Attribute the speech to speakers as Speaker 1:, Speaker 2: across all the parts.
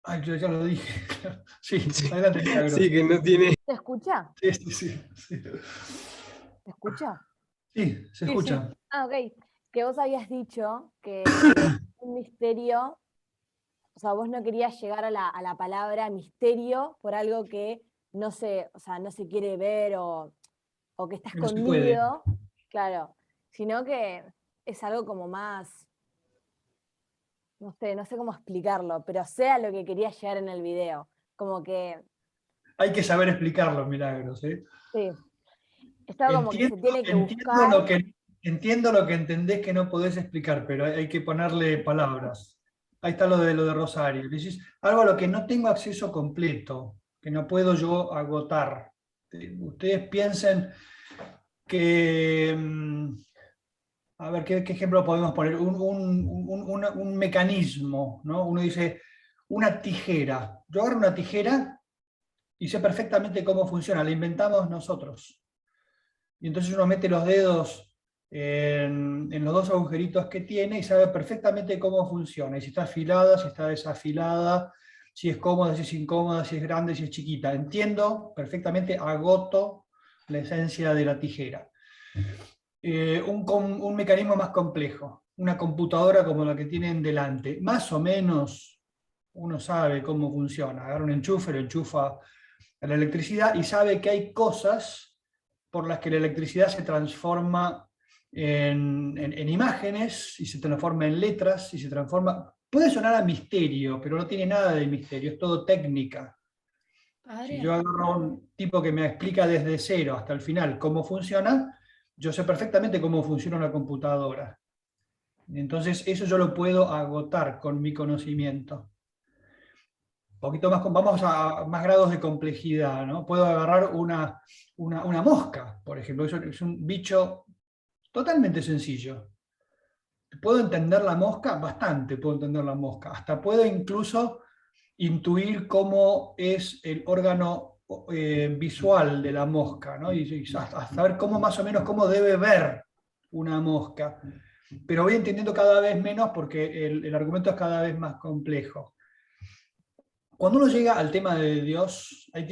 Speaker 1: Ay, yo ya lo dije. Sí,
Speaker 2: Sí,
Speaker 1: adelante, Milagros.
Speaker 2: sí, que no tiene.
Speaker 3: ¿Se escucha?
Speaker 1: Sí, sí, sí, sí.
Speaker 3: ¿Se escucha?
Speaker 1: Sí, se
Speaker 2: Sí, sí.
Speaker 1: escucha.
Speaker 3: Ah, ok. Que vos habías dicho que un misterio, o sea, vos no querías llegar a la palabra misterio por algo que no se, o sea, no se quiere ver o que está
Speaker 1: Que no se puede.
Speaker 3: escondido, claro, sino que es algo como más, no sé cómo explicarlo, pero sea lo que quería llegar en el video. Como que,
Speaker 1: Hay que saber explicarlo, Milagros, ¿eh?
Speaker 3: sí, estaba como que
Speaker 1: Entiendo,
Speaker 3: se tiene que
Speaker 1: entiendo
Speaker 3: buscar.
Speaker 1: entiendo lo que entendés que no podés explicar, pero hay que ponerle palabras. Ahí está lo de Rosario. Decís algo a lo que no tengo acceso completo, que no puedo yo agotar. Ustedes piensen que, a ver, ¿qué ejemplo podemos poner? Un mecanismo, ¿no? Uno dice, una tijera. Yo agarro una tijera y sé perfectamente cómo funciona, la inventamos nosotros. Y entonces uno mete los dedos en los dos agujeritos que tiene y sabe perfectamente cómo funciona, y si está afilada, si está desafilada, si es cómoda, si es incómoda, si es grande, si es chiquita. Entiendo perfectamente, agoto la esencia de la tijera. Un mecanismo más complejo, una computadora como la que tienen delante, más o menos uno sabe cómo funciona. Agarra un enchufe, lo enchufa a la electricidad y sabe que hay cosas por las que la electricidad se transforma en imágenes y se transforma en letras y se transforma. Puede sonar a misterio, pero no tiene nada de misterio, es todo técnica. Si yo
Speaker 4: Padre,
Speaker 1: agarro a un tipo que me explica desde cero hasta el final cómo funciona, yo sé perfectamente cómo funciona una computadora. Entonces, eso yo lo puedo agotar con mi conocimiento. Un poquito más, vamos a más grados de complejidad, ¿no? Puedo agarrar una mosca, por ejemplo, es un bicho totalmente sencillo. ¿Puedo entender la mosca? Bastante puedo entender la mosca. Hasta puedo incluso intuir cómo es el órgano visual de la mosca, ¿no? Y hasta saber cómo más o menos cómo debe ver una mosca. Pero voy entendiendo cada vez menos porque el argumento es cada vez más complejo. Cuando uno llega al tema de Dios, ahí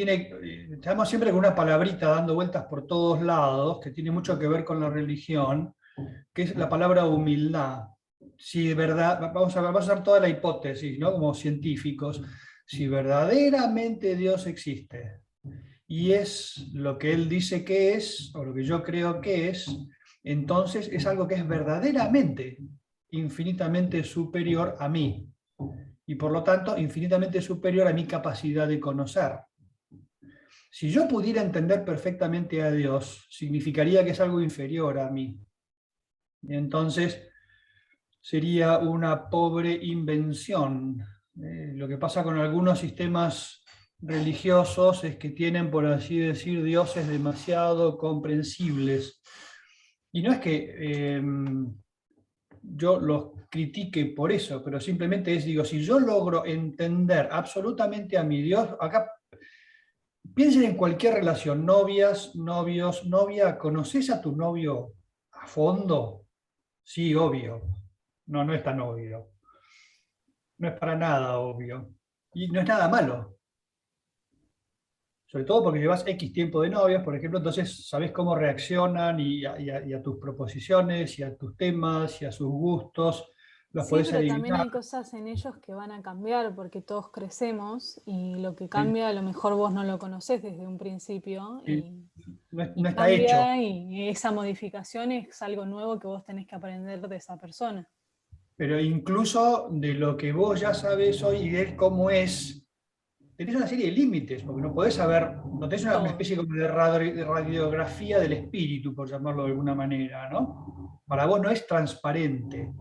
Speaker 1: estamos siempre con una palabrita dando vueltas por todos lados, que tiene mucho que ver con la religión, que es la palabra humildad. Si de verdad, vamos a hacer toda la hipótesis, ¿no? Como científicos, si verdaderamente Dios existe y es lo que Él dice que es, o lo que yo creo que es, entonces es algo que es verdaderamente, infinitamente superior a mí y por lo tanto infinitamente superior a mi capacidad de conocer. Si yo pudiera entender perfectamente a Dios, significaría que es algo inferior a mí. Y entonces sería una pobre invención. Lo que pasa con algunos sistemas religiosos es que tienen, por así decir, dioses demasiado comprensibles. Y no es que yo los critique por eso, pero simplemente es, digo, si yo logro entender absolutamente a mi Dios, acá piensen en cualquier relación, novias, novios, novia, ¿conoces a tu novio a fondo? Sí, obvio. No, no es tan obvio. No es para nada obvio. Y no es nada malo. Sobre todo porque llevas X tiempo de novios, por ejemplo, entonces sabes cómo reaccionan y a tus proposiciones, y a tus temas, y a sus gustos, los
Speaker 4: sí,
Speaker 1: podés
Speaker 4: pero también
Speaker 1: adivinar.
Speaker 4: hay cosas en ellos que van a cambiar porque todos crecemos y lo que
Speaker 1: ¿Sí?
Speaker 4: cambia a lo mejor vos no lo conocés desde un principio
Speaker 1: ¿Sí? No,
Speaker 4: y
Speaker 1: no está hecho.
Speaker 4: cambia y esa modificación es algo nuevo que vos tenés que aprender de esa persona.
Speaker 1: Pero incluso de lo que vos ya sabés hoy y de él cómo es, tenés una serie de límites, porque no podés saber, no tenés una
Speaker 4: Todo.
Speaker 1: especie como de radiografía del espíritu, por llamarlo de alguna manera, ¿no? Para vos no es transparente.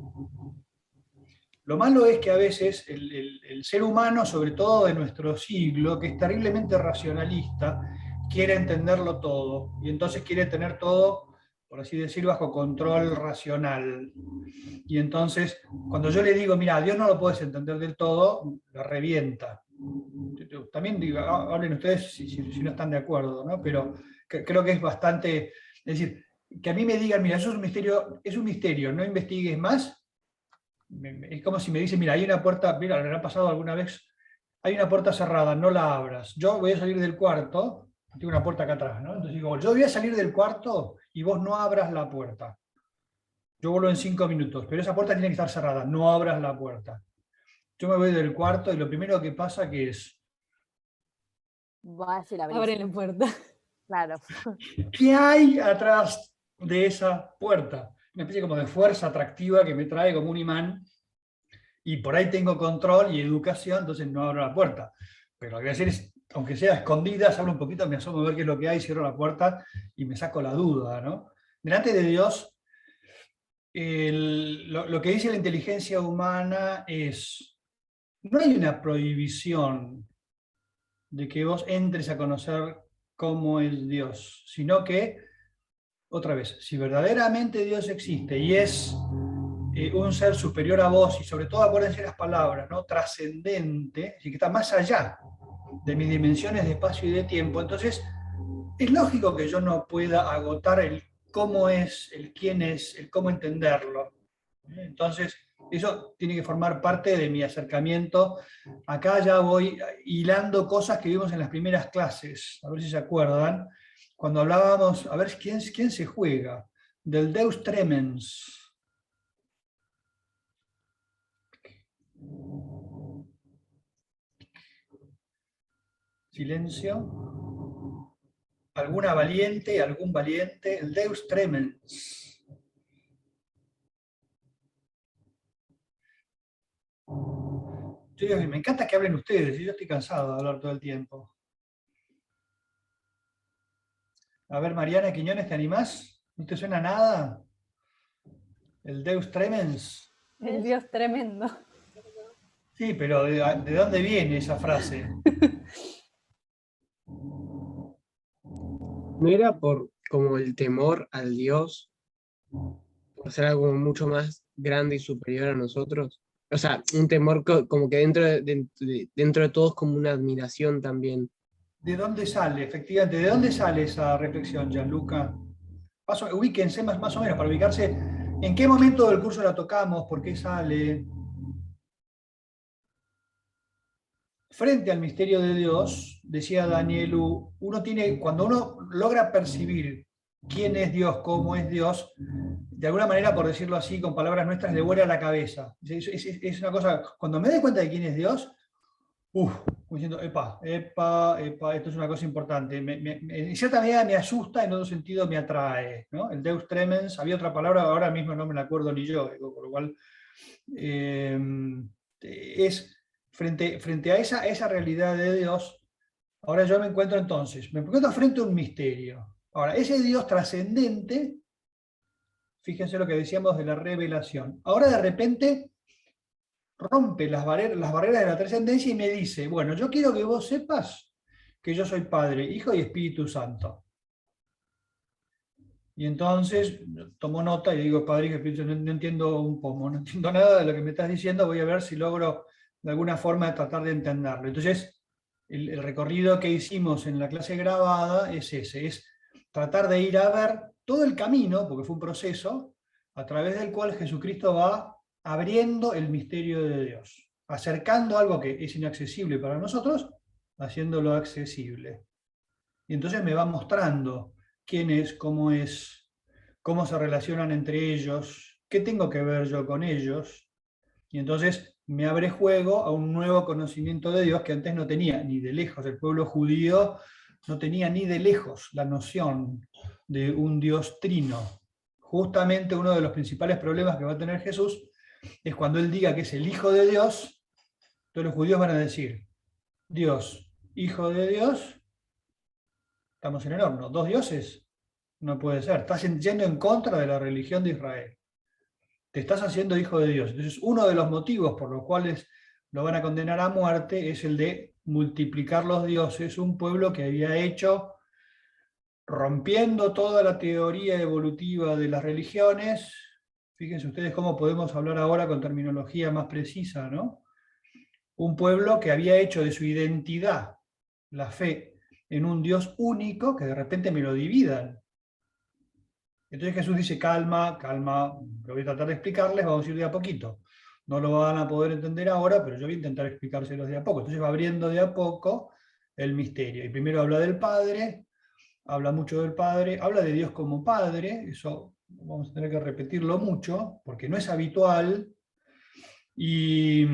Speaker 1: Lo malo es que a veces el ser humano, sobre todo de nuestro siglo, que es terriblemente racionalista, quiere entenderlo todo y entonces quiere tener todo, por así decir, bajo control racional. Y entonces, cuando yo le digo, mira, a Dios no lo puedes entender del todo, lo revienta. También digo, hablen ustedes si no están de acuerdo, ¿no? Pero creo que es bastante, es decir, que a mí me digan, mira, eso es un misterio, no investigues más. Es como si me dicen, mira, hay una puerta, mira, ¿le ha pasado alguna vez hay una puerta cerrada, no la abras. Yo voy a salir del cuarto, tengo una puerta acá atrás, ¿no? Entonces digo, yo voy a salir del cuarto y vos no abras la puerta. Yo vuelvo en 5 minutos, pero esa puerta tiene que estar cerrada, no abras la puerta. Yo me voy del cuarto y lo primero que pasa que es,
Speaker 3: Va a decir la
Speaker 4: Abre la puerta.
Speaker 3: Claro.
Speaker 1: ¿qué hay atrás de esa puerta? Una especie como de fuerza atractiva que me trae como un imán, y por ahí tengo control y educación, entonces no abro la puerta. Pero lo que voy a hacer es, aunque sea escondida, abro un poquito, me asomo a ver qué es lo que hay, cierro la puerta y me saco la duda, ¿no? Delante de Dios, lo que dice la inteligencia humana es, no hay una prohibición de que vos entres a conocer cómo es Dios, sino que, otra vez, si verdaderamente Dios existe y es un ser superior a vos, y sobre todo acuérdense las palabras, ¿no? Trascendente, y que está más allá de mis dimensiones de espacio y de tiempo, entonces es lógico que yo no pueda agotar el cómo es, el quién es, el cómo entenderlo. Entonces, eso tiene que formar parte de mi acercamiento. Acá ya voy hilando cosas que vimos en las primeras clases, a ver si se acuerdan, cuando hablábamos, a ver quién se juega, del Deus Tremens. Silencio. ¿Alguna valiente, algún valiente? El Deus Tremens. Yo digo, me encanta que hablen ustedes, y yo estoy cansado de hablar todo el tiempo. A ver, Mariana Quiñones, ¿te animás? ¿No te suena nada? El Deus Tremens.
Speaker 4: El Dios tremendo.
Speaker 1: Sí, pero ¿de dónde viene esa frase?
Speaker 2: ¿No era por como el temor al Dios, por ser algo mucho más grande y superior a nosotros? O sea, un temor como que dentro de todos como una admiración también.
Speaker 1: ¿De dónde sale, efectivamente? ¿De dónde sale esa reflexión, Gianluca? Ubíquense más o menos para ubicarse. ¿En qué momento del curso la tocamos? ¿Por qué sale? Frente al misterio de Dios, decía Danielu, cuando uno logra percibir quién es Dios, cómo es Dios, de alguna manera, por decirlo así, con palabras nuestras, le vuela la cabeza. Es una cosa, cuando me doy cuenta de quién es Dios, como diciendo, epa, esto es una cosa importante. En cierta medida me asusta, en otro sentido me atrae, ¿no? El Deus Tremens, había otra palabra, ahora mismo no me la acuerdo ni yo, por lo cual es frente a esa realidad de Dios. Ahora yo me encuentro frente a un misterio. Ahora, ese Dios trascendente, fíjense lo que decíamos de la revelación, ahora de repente rompe las barreras de la trascendencia y me dice, bueno, yo quiero que vos sepas que yo soy Padre, Hijo y Espíritu Santo. Y entonces tomo nota y digo, Padre, Hijo y Espíritu Santo, no entiendo un pomo, no entiendo nada de lo que me estás diciendo, voy a ver si logro de alguna forma tratar de entenderlo. Entonces, el recorrido que hicimos en la clase grabada es ese, es tratar de ir a ver todo el camino, porque fue un proceso, a través del cual Jesucristo va abriendo el misterio de Dios, acercando algo que es inaccesible para nosotros, haciéndolo accesible. Y entonces me va mostrando quién es, cómo se relacionan entre ellos, qué tengo que ver yo con ellos, y entonces me abre juego a un nuevo conocimiento de Dios que antes no tenía ni de lejos. El pueblo judío no tenía ni de lejos la noción de un Dios trino. Justamente uno de los principales problemas que va a tener Jesús es cuando Él diga que es el Hijo de Dios, todos los judíos van a decir, Dios, Hijo de Dios, estamos en el horno. ¿Dos dioses? No puede ser. Estás yendo en contra de la religión de Israel. Te estás haciendo hijo de Dios. Entonces, uno de los motivos por los cuales lo van a condenar a muerte es el de multiplicar los dioses, un pueblo que había hecho, rompiendo toda la teoría evolutiva de las religiones. Fíjense ustedes cómo podemos hablar ahora con terminología más precisa, ¿no? Un pueblo que había hecho de su identidad la fe en un Dios único, que de repente me lo dividan. Entonces Jesús dice, calma, calma, lo voy a tratar de explicarles, vamos a ir de a poquito. No lo van a poder entender ahora, pero yo voy a intentar explicárselos de a poco. Entonces va abriendo de a poco el misterio. Y primero habla del Padre, habla mucho del Padre, habla de Dios como Padre, eso vamos a tener que repetirlo mucho, porque no es habitual. Y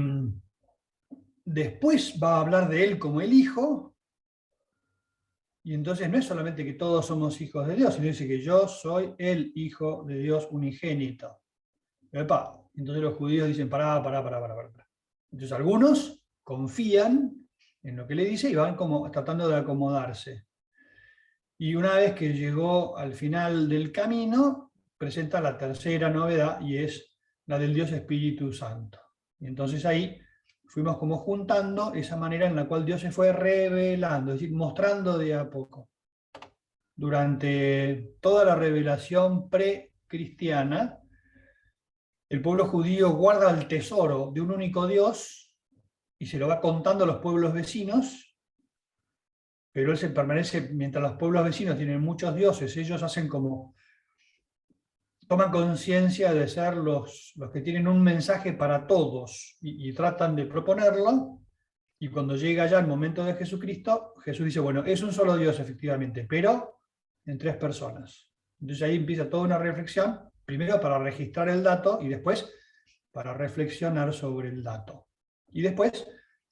Speaker 1: después va a hablar de Él como el Hijo, y entonces no es solamente que todos somos hijos de Dios, sino dice que yo soy el Hijo de Dios unigénito. Epa, entonces los judíos dicen, pará. Entonces algunos confían en lo que le dice y van como tratando de acomodarse. Y una vez que llegó al final del camino, presenta la tercera novedad y es la del Dios Espíritu Santo. Y entonces ahí fuimos como juntando esa manera en la cual Dios se fue revelando, es decir, mostrando de a poco. Durante toda la revelación precristiana, el pueblo judío guarda el tesoro de un único Dios y se lo va contando a los pueblos vecinos, pero él se permanece, mientras los pueblos vecinos tienen muchos dioses, ellos hacen como, toman conciencia de ser los que tienen un mensaje para todos y tratan de proponerlo, y cuando llega ya el momento de Jesucristo, Jesús dice, bueno, es un solo Dios efectivamente, pero en 3 personas. Entonces ahí empieza toda una reflexión, primero para registrar el dato y después para reflexionar sobre el dato. Y después,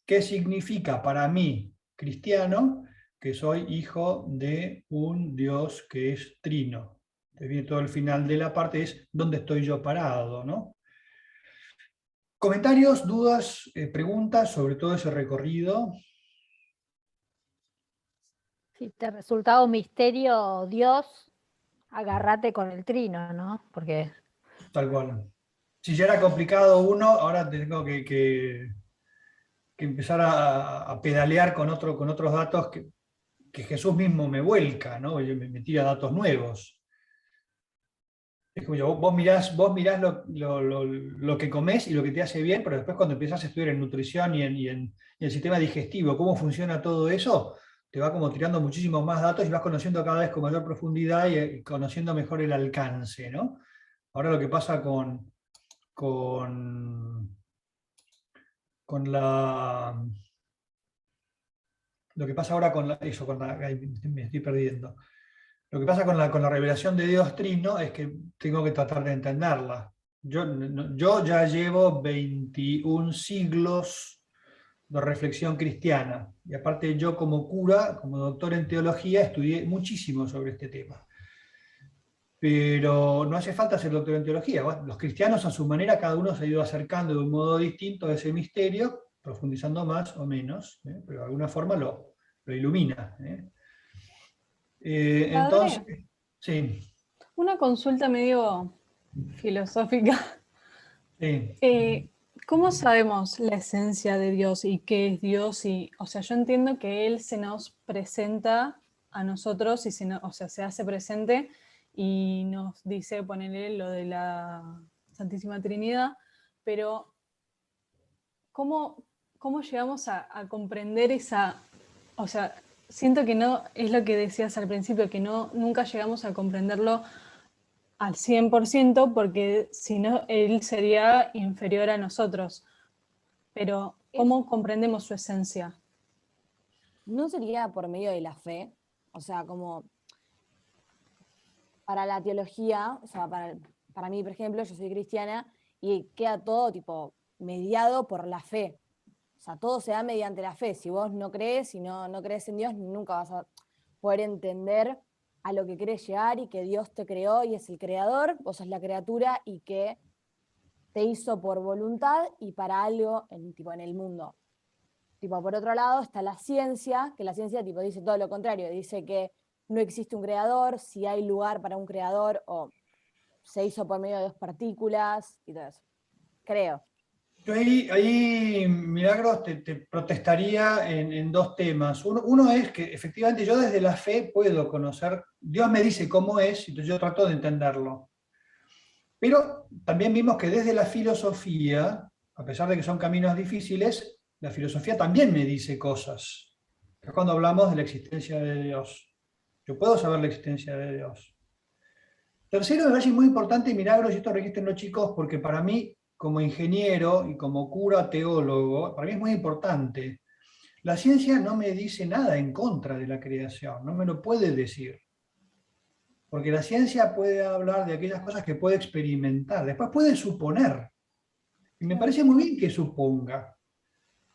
Speaker 1: ¿qué significa para mí, cristiano, que soy hijo de un Dios que es trino? Entonces viene todo el final de la parte, es ¿dónde estoy yo parado? ¿No? ¿Comentarios, dudas, preguntas sobre todo ese recorrido?
Speaker 5: Si te resultaba un misterio Dios, agárrate con el trino, ¿no? Porque
Speaker 1: Tal cual. Si ya era complicado uno, ahora tengo que empezar a pedalear con otros datos que Jesús mismo me vuelca, ¿no? Me tira datos nuevos. Es como yo, vos mirás lo que comés y lo que te hace bien, pero después cuando empiezas a estudiar en nutrición y en el sistema digestivo, cómo funciona todo eso, te va como tirando muchísimos más datos y vas conociendo cada vez con mayor profundidad y conociendo mejor el alcance, ¿no? Ahora lo que pasa con la... Lo que pasa ahora me estoy perdiendo. Lo que pasa con la revelación de Dios Trino es que tengo que tratar de entenderla. Yo ya llevo 21 siglos de reflexión cristiana. Y aparte yo como cura, como doctor en teología, estudié muchísimo sobre este tema. Pero no hace falta ser doctor en teología. Los cristianos a su manera, cada uno se ha ido acercando de un modo distinto a ese misterio, profundizando más o menos, pero de alguna forma lo ilumina. Entonces,
Speaker 4: Padre,
Speaker 1: sí,
Speaker 4: una consulta medio filosófica.
Speaker 1: sí.
Speaker 4: ¿Cómo sabemos la esencia de Dios y qué es Dios? O sea, yo entiendo que Él se nos presenta a nosotros y se hace presente y nos dice ponerle lo de la Santísima Trinidad, pero ¿cómo llegamos a comprender esa, o sea, siento que no, es lo que decías al principio, que nunca llegamos a comprenderlo al 100% porque si no, Él sería inferior a nosotros. Pero, ¿cómo comprendemos su esencia?
Speaker 3: ¿No sería por medio de la fe? O sea, como para la teología, o sea, para mí, por ejemplo, yo soy cristiana y queda todo tipo mediado por la fe. O sea, todo se da mediante la fe. Si vos no crees y no crees en Dios, nunca vas a poder entender a lo que querés llegar y que Dios te creó y es el creador, vos sos la criatura y que te hizo por voluntad y para algo en el mundo. Tipo, por otro lado está la ciencia, que la ciencia tipo, dice todo lo contrario, dice que no existe un creador, si hay lugar para un creador o se hizo por medio de 2 partículas y todo eso. Creo.
Speaker 1: Yo ahí, Milagros, te protestaría en 2 temas. Uno es que efectivamente yo desde la fe puedo conocer, Dios me dice cómo es, entonces yo trato de entenderlo. Pero también vimos que desde la filosofía, a pesar de que son caminos difíciles, la filosofía también me dice cosas. Es cuando hablamos de la existencia de Dios. Yo puedo saber la existencia de Dios. Tercero, me parece muy importante, Milagros, y esto registren los chicos, porque para mí como ingeniero y como cura teólogo, para mí es muy importante. La ciencia no me dice nada en contra de la creación, no me lo puede decir. Porque la ciencia puede hablar de aquellas cosas que puede experimentar, después puede suponer. Y me parece muy bien que suponga.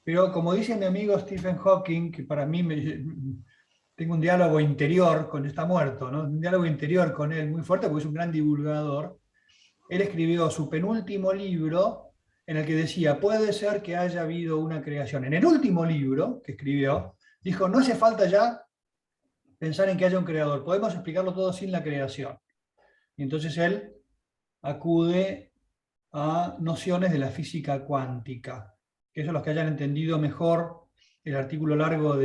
Speaker 1: Pero como dice mi amigo Stephen Hawking, que para mí tengo un diálogo interior, está muerto, ¿no? Un diálogo interior con él muy fuerte porque es un gran divulgador. Él escribió su penúltimo libro en el que decía, puede ser que haya habido una creación. En el último libro que escribió, dijo, no hace falta ya pensar en que haya un creador, podemos explicarlo todo sin la creación. Y entonces él acude a nociones de la física cuántica, que eso los que hayan entendido mejor el artículo largo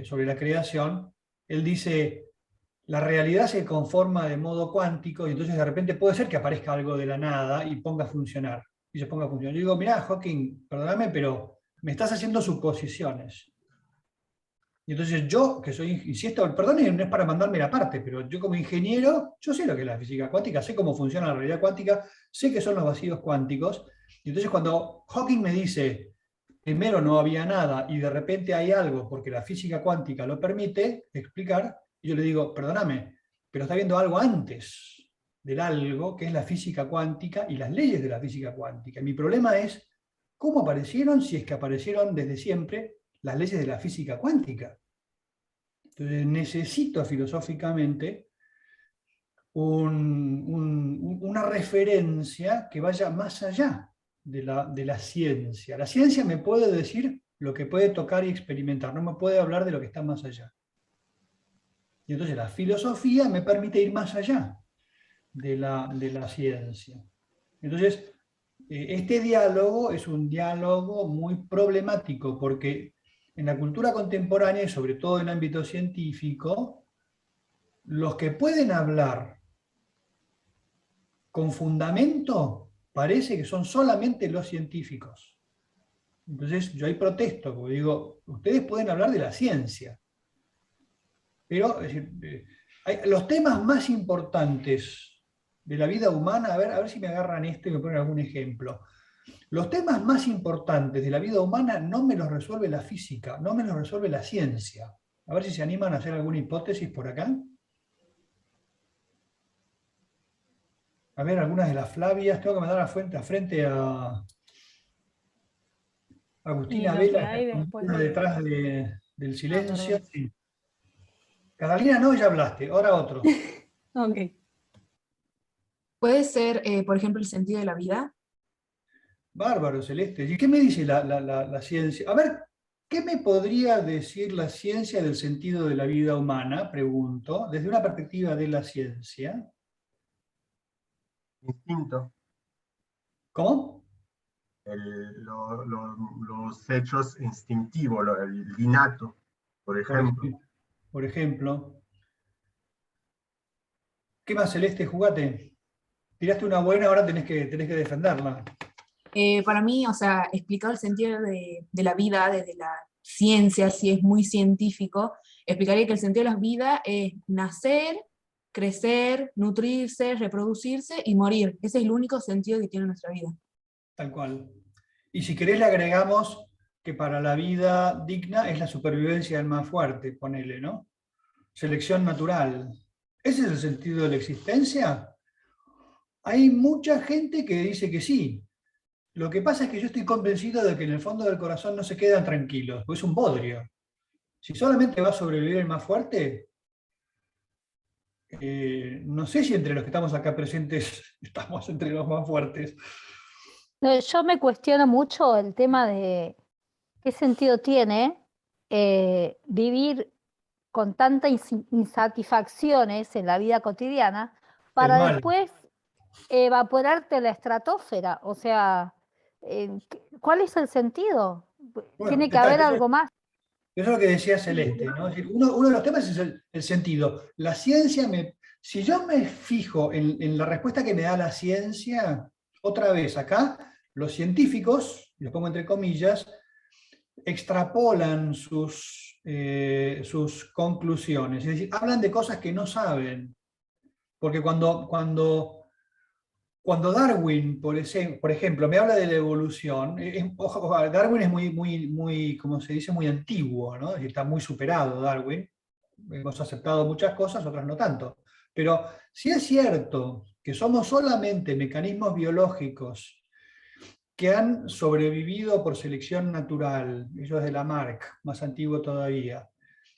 Speaker 1: sobre la creación, él dice, la realidad se conforma de modo cuántico y entonces de repente puede ser que aparezca algo de la nada y ponga a funcionar. Y se ponga a funcionar. Yo digo, mirá, Hawking, perdóname, pero me estás haciendo suposiciones. Y entonces yo, que soy, y si esto, perdón, no es para mandarme la parte, pero yo como ingeniero, yo sé lo que es la física cuántica, sé cómo funciona la realidad cuántica, sé qué son los vacíos cuánticos. Y entonces cuando Hawking me dice, primero no había nada y de repente hay algo porque la física cuántica lo permite explicar, y yo le digo, perdóname, pero está viendo algo antes del algo, que es la física cuántica y las leyes de la física cuántica. Y mi problema es, ¿cómo aparecieron si es que aparecieron desde siempre las leyes de la física cuántica? Entonces necesito filosóficamente una referencia que vaya más allá de la ciencia. La ciencia me puede decir lo que puede tocar y experimentar, no me puede hablar de lo que está más allá. Y entonces la filosofía me permite ir más allá de la ciencia. Entonces, este diálogo es un diálogo muy problemático porque en la cultura contemporánea, y sobre todo en el ámbito científico, los que pueden hablar con fundamento parece que son solamente los científicos. Entonces yo ahí protesto, porque digo, ustedes pueden hablar de la ciencia, pero es decir, los temas más importantes de la vida humana, a ver si me agarran esto y me ponen algún ejemplo. Los temas más importantes de la vida humana no me los resuelve la física, no me los resuelve la ciencia. A ver si se animan a hacer alguna hipótesis por acá. A ver, algunas de las Flavias. Tengo que mandar a frente a
Speaker 4: Y
Speaker 1: Agustina
Speaker 4: lo que
Speaker 1: Vela,
Speaker 4: hay después de...
Speaker 1: detrás del
Speaker 4: Ah,
Speaker 1: silencio.
Speaker 4: perdón.
Speaker 1: Sí. Catalina, no, ya hablaste. Ahora otro.
Speaker 4: Ok.
Speaker 6: Puede ser, por ejemplo, el sentido de la vida.
Speaker 1: Bárbaro, Celeste. ¿Y qué me dice la ciencia? A ver, ¿qué me podría decir la ciencia del sentido de la vida humana? Pregunto, desde una perspectiva de la ciencia.
Speaker 7: Instinto,
Speaker 1: ¿Cómo?
Speaker 7: los hechos instintivos, el innato, por ejemplo.
Speaker 1: Por ejemplo. ¿Qué más, Celeste? Jugate. Tiraste una buena, ahora tenés que defenderla.
Speaker 6: Para mí, o sea, explicar el sentido de la vida desde la ciencia, si es muy científico, explicaría que el sentido de la vida es nacer, crecer, nutrirse, reproducirse y morir. Ese es el único sentido que tiene nuestra vida.
Speaker 1: Tal cual. Y si querés le agregamos que para la vida digna es la supervivencia del más fuerte, ponele, ¿no? Selección natural. ¿Ese es el sentido de la existencia? Hay mucha gente que dice que sí. Lo que pasa es que yo estoy convencido de que en el fondo del corazón no se quedan tranquilos, porque es un bodrio. Si solamente va a sobrevivir el más fuerte, no sé si entre los que estamos acá presentes estamos entre los más fuertes.
Speaker 5: No, yo me cuestiono mucho el tema de qué sentido tiene vivir con tantas insatisfacciones en la vida cotidiana para
Speaker 1: mal.
Speaker 5: después evaporarte en la estratosfera. O sea, ¿cuál es el sentido?
Speaker 1: Bueno,
Speaker 5: Tiene que haber algo más.
Speaker 1: eso es lo que decía Celeste, ¿no? Es decir, uno de los temas es el sentido. La ciencia, si yo me fijo en la respuesta que me da la ciencia, otra vez acá, los científicos, los pongo entre comillas, extrapolan sus conclusiones, es decir, hablan de cosas que no saben. Porque cuando Cuando Darwin, por ejemplo, me habla de la evolución, ojo, Darwin es muy, como se dice, muy antiguo, ¿no? Está muy superado Darwin. Hemos aceptado muchas cosas, otras no tanto. Pero si es cierto que somos solamente mecanismos biológicos que han sobrevivido por selección natural, ellos de Lamarck, más antiguo todavía,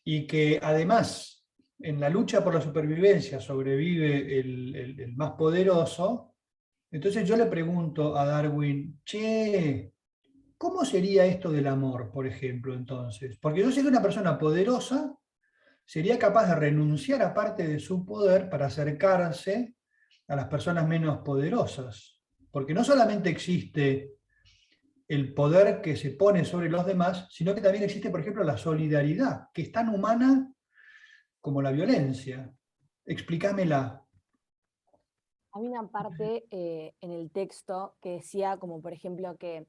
Speaker 1: y que además en la lucha por la supervivencia sobrevive el más poderoso, entonces yo le pregunto a Darwin, che, ¿cómo sería esto del amor, por ejemplo, entonces? Porque yo sé que una persona poderosa sería capaz de renunciar a parte de su poder para acercarse a las personas menos poderosas. Porque no solamente existe el poder que se pone sobre los demás, sino que también existe, por ejemplo, la solidaridad, que es tan humana como la violencia. Explícamela.
Speaker 3: Hay una parte en el texto que decía, como por ejemplo, que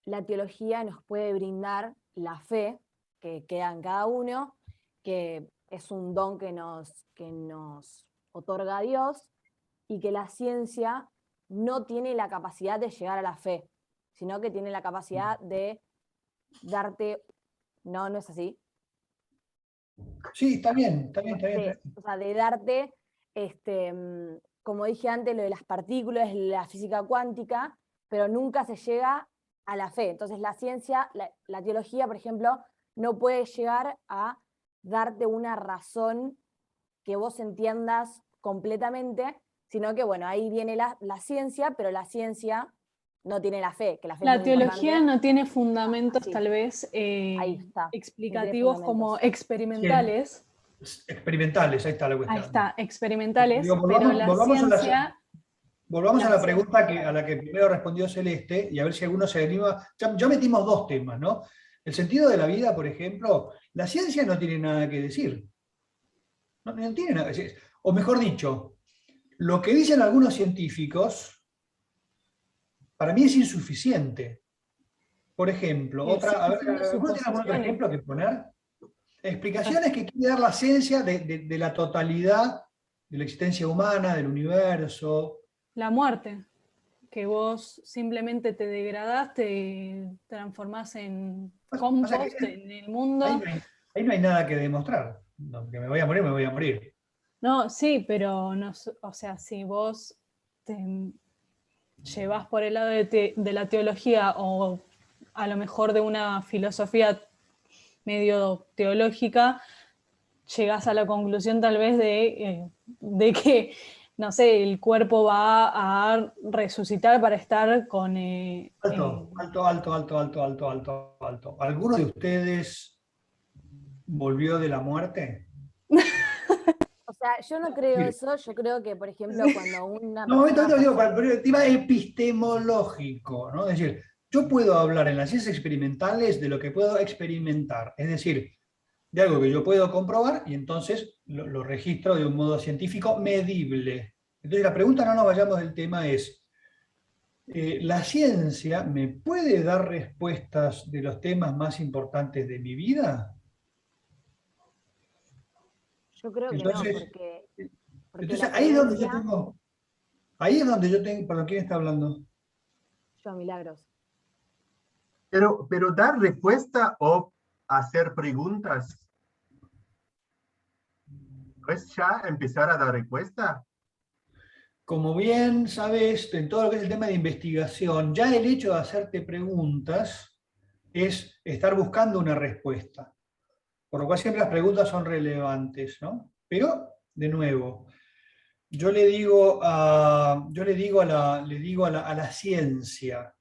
Speaker 3: la teología nos puede brindar la fe que queda en cada uno, que es un don que nos otorga Dios, y que la ciencia no tiene la capacidad de llegar a la fe, sino que tiene la capacidad de darte... No, no es así.
Speaker 1: Sí, está bien, está bien, está bien. Está bien.
Speaker 3: O sea, de darte, como dije antes, lo de las partículas, la física cuántica, pero nunca se llega a la fe. Entonces la ciencia, la teología, por ejemplo, no puede llegar a darte una razón que vos entiendas completamente, sino que, bueno, ahí viene la ciencia, pero la ciencia no tiene la fe, que la fe es
Speaker 4: La
Speaker 3: muy
Speaker 4: teología
Speaker 3: importante.
Speaker 4: no tiene fundamentos
Speaker 3: Sí.
Speaker 4: tal vez
Speaker 3: Ahí está.
Speaker 4: explicativos como experimentales.
Speaker 1: Experimentales, ahí está la cuestión.
Speaker 4: Ahí está, experimentales,
Speaker 1: Digo,
Speaker 4: pero la ciencia...
Speaker 1: Volvamos a la pregunta a la que primero respondió Celeste, y a ver si alguno se anima. Ya metimos dos temas, ¿no? El sentido de la vida, por ejemplo, la ciencia no tiene nada que decir. No tiene nada que decir. O mejor dicho, lo que dicen algunos científicos, para mí es insuficiente. Por ejemplo,
Speaker 4: siguen
Speaker 1: ¿alguno
Speaker 4: siendo
Speaker 1: tiene algún otro
Speaker 4: suposiciones.
Speaker 1: ejemplo que poner? Explicaciones que quiere dar la ciencia de la totalidad de la existencia humana, del universo.
Speaker 4: La muerte, que vos simplemente te degradás, te transformás en compost en el mundo.
Speaker 1: Ahí no hay nada que demostrar. No, que me voy a morir, me voy a morir.
Speaker 4: No, sí, pero no, o sea, si vos te llevas por el lado de la teología o a lo mejor de una filosofía medio teológica, llegás a la conclusión tal vez de que, no sé, el cuerpo va a resucitar para estar con...
Speaker 1: Alto. ¿Alguno de ustedes volvió de la muerte?
Speaker 3: O sea, yo no creo eso, yo creo que, por ejemplo, cuando una
Speaker 1: No,
Speaker 3: persona...
Speaker 1: digo, pero el tema epistemológico, ¿no? Es decir, yo puedo hablar en las ciencias experimentales de lo que puedo experimentar, es decir, de algo que yo puedo comprobar y entonces lo registro de un modo científico medible. Entonces la pregunta, no nos vayamos del tema, es, ¿la ciencia me puede dar respuestas de los temas más importantes de mi vida?
Speaker 3: Yo creo
Speaker 1: Entonces,
Speaker 3: que no, porque
Speaker 1: entonces
Speaker 3: la
Speaker 1: ahí es donde yo
Speaker 3: creencia...
Speaker 1: tengo, ahí es donde yo tengo, perdón, ¿quién está hablando?
Speaker 3: Yo, Milagros.
Speaker 7: Pero dar respuesta o hacer preguntas, ¿no es ya empezar a dar respuesta?
Speaker 1: Como bien sabes, en todo lo que es el tema de investigación, ya el hecho de hacerte preguntas es estar buscando una respuesta. Por lo cual siempre las preguntas son relevantes, ¿no? Pero, de nuevo, yo le digo a la ciencia,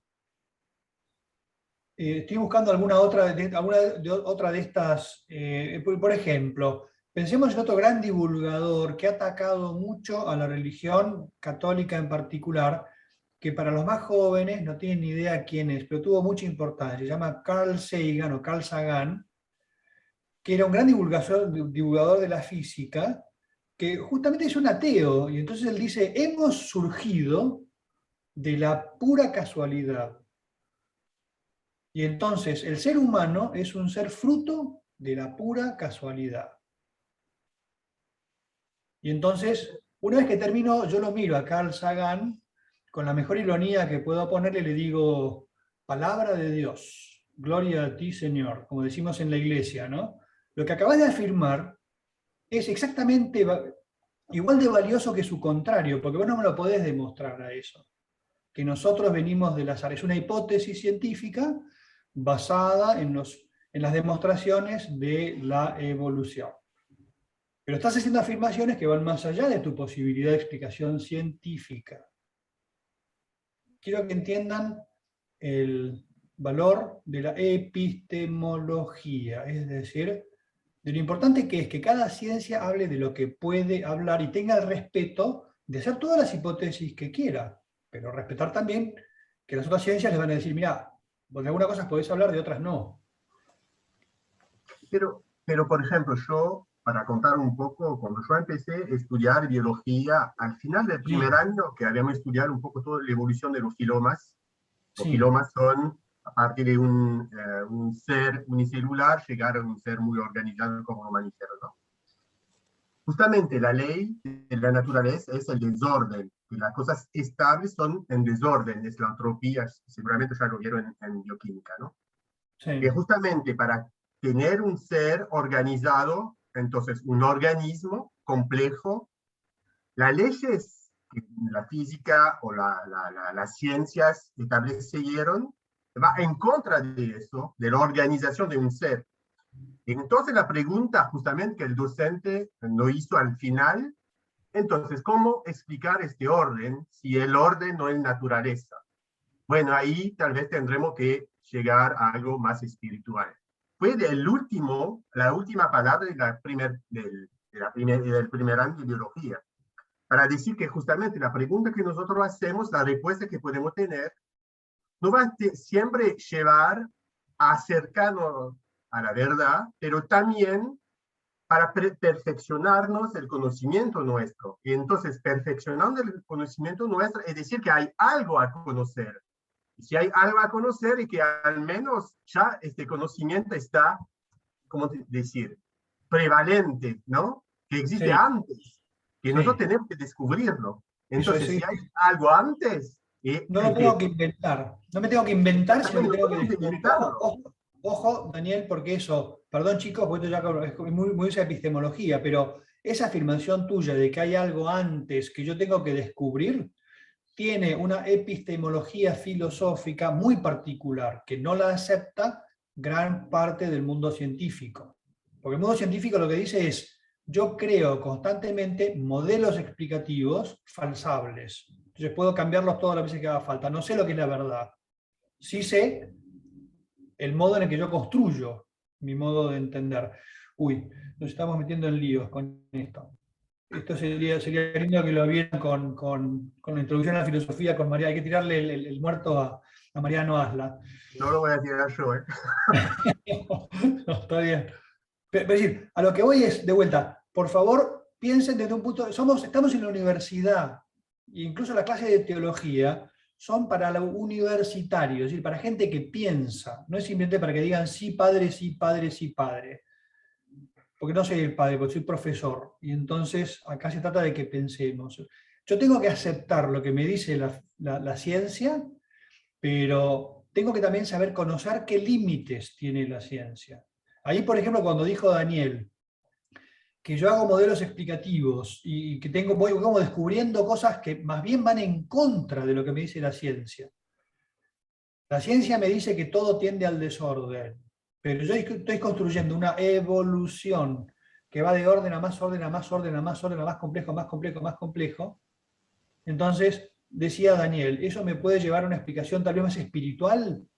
Speaker 1: estoy buscando alguna otra de estas, por ejemplo, pensemos en otro gran divulgador que ha atacado mucho a la religión católica en particular, que para los más jóvenes no tienen ni idea quién es, pero tuvo mucha importancia. Se llama Carl Sagan o Carl Sagan, que era un gran divulgador de la física, que justamente es un ateo, y entonces él dice, hemos surgido de la pura casualidad. Y entonces el ser humano es un ser fruto de la pura casualidad. Y entonces, una vez que termino, yo lo miro a Carl Sagan con la mejor ironía que puedo ponerle, le digo, palabra de Dios, gloria a ti, Señor, como decimos en la iglesia, ¿no? Lo que acabas de afirmar es exactamente igual de valioso que su contrario, porque vos no me lo podés demostrar a eso. Que nosotros venimos del azar. Es una hipótesis científica basada en las demostraciones de la evolución. Pero estás haciendo afirmaciones que van más allá de tu posibilidad de explicación científica. Quiero que entiendan el valor de la epistemología, es decir, de lo importante que es que cada ciencia hable de lo que puede hablar y tenga el respeto de hacer todas las hipótesis que quiera, pero respetar también que las otras ciencias les van a decir, mira, vos de algunas cosas podés hablar, de otras no.
Speaker 7: Pero por ejemplo, yo, para contar un poco, cuando yo empecé a estudiar biología, al final del primer año, que habíamos estudiado un poco toda la evolución de los filomas, los filomas son, a partir de un ser unicelular, llegar a un ser muy organizado como un mamífero, ¿no? Justamente la ley de la naturaleza es el desorden, y las cosas estables son en desorden, es la entropía, seguramente ya lo vieron en bioquímica, ¿no?
Speaker 1: Sí.
Speaker 7: Que justamente para tener un ser organizado, entonces un organismo complejo, las leyes que la física o las ciencias establecieron va en contra de eso, de la organización de un ser. Entonces la pregunta justamente que el docente nos hizo al final, entonces, ¿cómo explicar este orden si el orden no es naturaleza? Bueno, ahí tal vez tendremos que llegar a algo más espiritual. Fue la última palabra del primer año de biología, para decir que justamente la pregunta que nosotros hacemos, la respuesta que podemos tener, nos va a siempre llevar a acercarnos a la verdad, pero también para perfeccionarnos el conocimiento nuestro. Y entonces, perfeccionando el conocimiento nuestro, es decir, que hay algo a conocer. Y si hay algo a conocer y que al menos ya este conocimiento está, ¿cómo decir?, prevalente, ¿no? Que existe antes, que nosotros tenemos que descubrirlo. Entonces, si hay algo antes...
Speaker 1: no lo tengo que inventar. No me tengo que inventar, sino que tengo que
Speaker 7: descubrirlo.
Speaker 1: Ojo, Daniel, porque eso, perdón chicos, porque esto ya es muy esa epistemología, pero esa afirmación tuya de que hay algo antes que yo tengo que descubrir, tiene una epistemología filosófica muy particular, que no la acepta gran parte del mundo científico. Porque el mundo científico lo que dice es, yo creo constantemente modelos explicativos falsables. Entonces puedo cambiarlos todas las veces que haga falta. No sé lo que es la verdad. Sí sé el modo en el que yo construyo mi modo de entender. Uy, nos estamos metiendo en líos con esto. Esto sería lindo que lo vieran con la introducción a la filosofía con María. Hay que tirarle el muerto a Mariano Asla.
Speaker 7: No lo voy a tirar yo, ¿eh?
Speaker 1: No, está bien. Pero decir, a lo que voy es, de vuelta, por favor, piensen desde un punto... Estamos en la universidad, e incluso las clases de teología son para los universitarios, es decir, para gente que piensa, no es simplemente para que digan sí, padre, sí, padre, sí, padre. Porque no soy el padre, porque soy profesor, y entonces acá se trata de que pensemos. Yo tengo que aceptar lo que me dice la ciencia, pero tengo que también saber conocer qué límites tiene la ciencia. Ahí, por ejemplo, cuando dijo Daniel, que yo hago modelos explicativos y que voy como descubriendo cosas que más bien van en contra de lo que me dice la ciencia. La ciencia me dice que todo tiende al desorden, pero yo estoy construyendo una evolución que va de orden a más orden, a más orden, a más orden, a más complejo, más complejo, más complejo. Entonces, decía Daniel, ¿eso me puede llevar a una explicación tal vez más espiritual?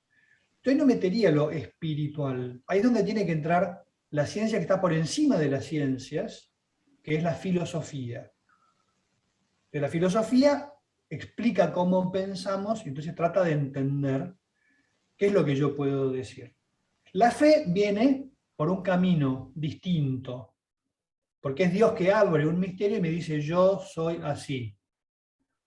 Speaker 1: Yo no metería lo espiritual. Ahí es donde tiene que entrar la ciencia que está por encima de las ciencias, que es la filosofía. La filosofía explica cómo pensamos y entonces trata de entender qué es lo que yo puedo decir. La fe viene por un camino distinto, porque es Dios que abre un misterio y me dice, yo soy así.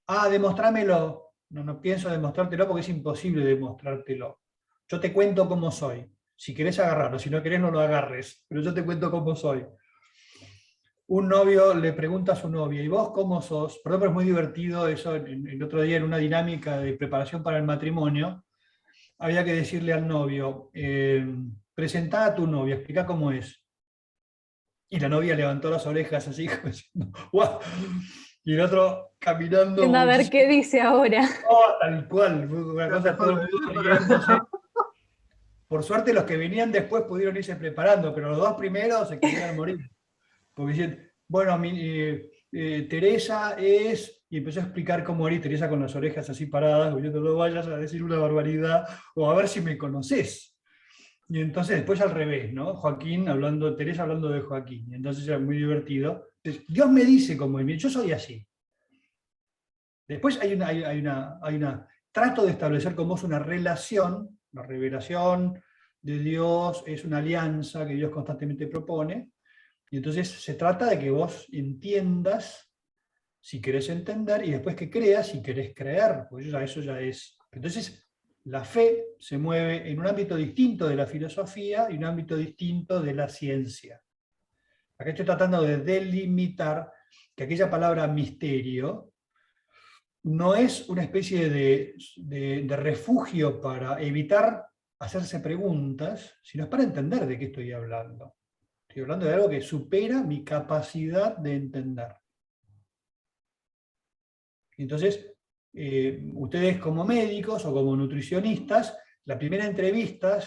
Speaker 1: Ah, demostrámelo. No pienso demostrártelo porque es imposible demostrártelo. Yo te cuento cómo soy. Si querés agarrarlo, si no querés no lo agarres, pero yo te cuento cómo soy. un novio le pregunta a su novia, ¿y vos cómo sos? Perdón, pero es muy divertido eso. El otro día en una dinámica de preparación para el matrimonio, había que decirle al novio, presentá a tu novia, explica cómo es. Y la novia levantó las orejas así, como diciendo, ¡guau! Y el otro caminando.
Speaker 4: A ver qué dice ahora.
Speaker 1: Oh, tal cual, una cosa, todo el mundo riéndose. Por suerte los que venían después pudieron irse preparando, pero los dos primeros se querían morir. Porque decían, bueno, Teresa es... Y empezó a explicar cómo era, y Teresa con las orejas así paradas, oyendo, no vayas a decir una barbaridad, o a ver si me conoces. Y entonces después al revés, ¿no? Teresa hablando de Joaquín. Y entonces era muy divertido. Entonces, Dios me dice cómo es, yo soy así. Después hay una... Trato de establecer con vos una relación, la revelación de Dios es una alianza que Dios constantemente propone, y entonces se trata de que vos entiendas si querés entender, y después que creas si querés creer, pues eso ya es. Entonces, la fe se mueve en un ámbito distinto de la filosofía y un ámbito distinto de la ciencia. Acá estoy tratando de delimitar que aquella palabra misterio no es una especie de refugio para evitar hacerse preguntas, sino es para entender de qué estoy hablando. Estoy hablando de algo que supera mi capacidad de entender. Entonces, ustedes como médicos o como nutricionistas, la primera entrevista,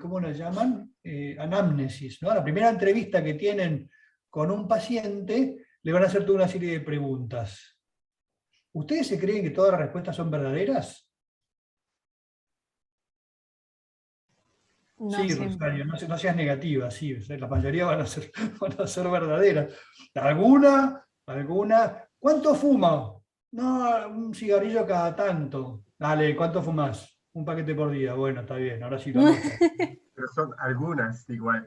Speaker 1: ¿cómo la llaman? Anamnesis, ¿no? La primera entrevista que tienen con un paciente, le van a hacer toda una serie de preguntas. ¿Ustedes se creen que todas las respuestas son verdaderas?
Speaker 4: No,
Speaker 1: Sí,
Speaker 4: siempre.
Speaker 1: Rosario, no seas negativa, sí, la mayoría van a ser verdaderas. ¿Alguna? ¿Cuánto fuma? No, un cigarrillo cada tanto. Dale, ¿cuánto fumas? Un paquete por día. Bueno, está bien, ahora sí lo anoto.
Speaker 7: Pero son algunas igual.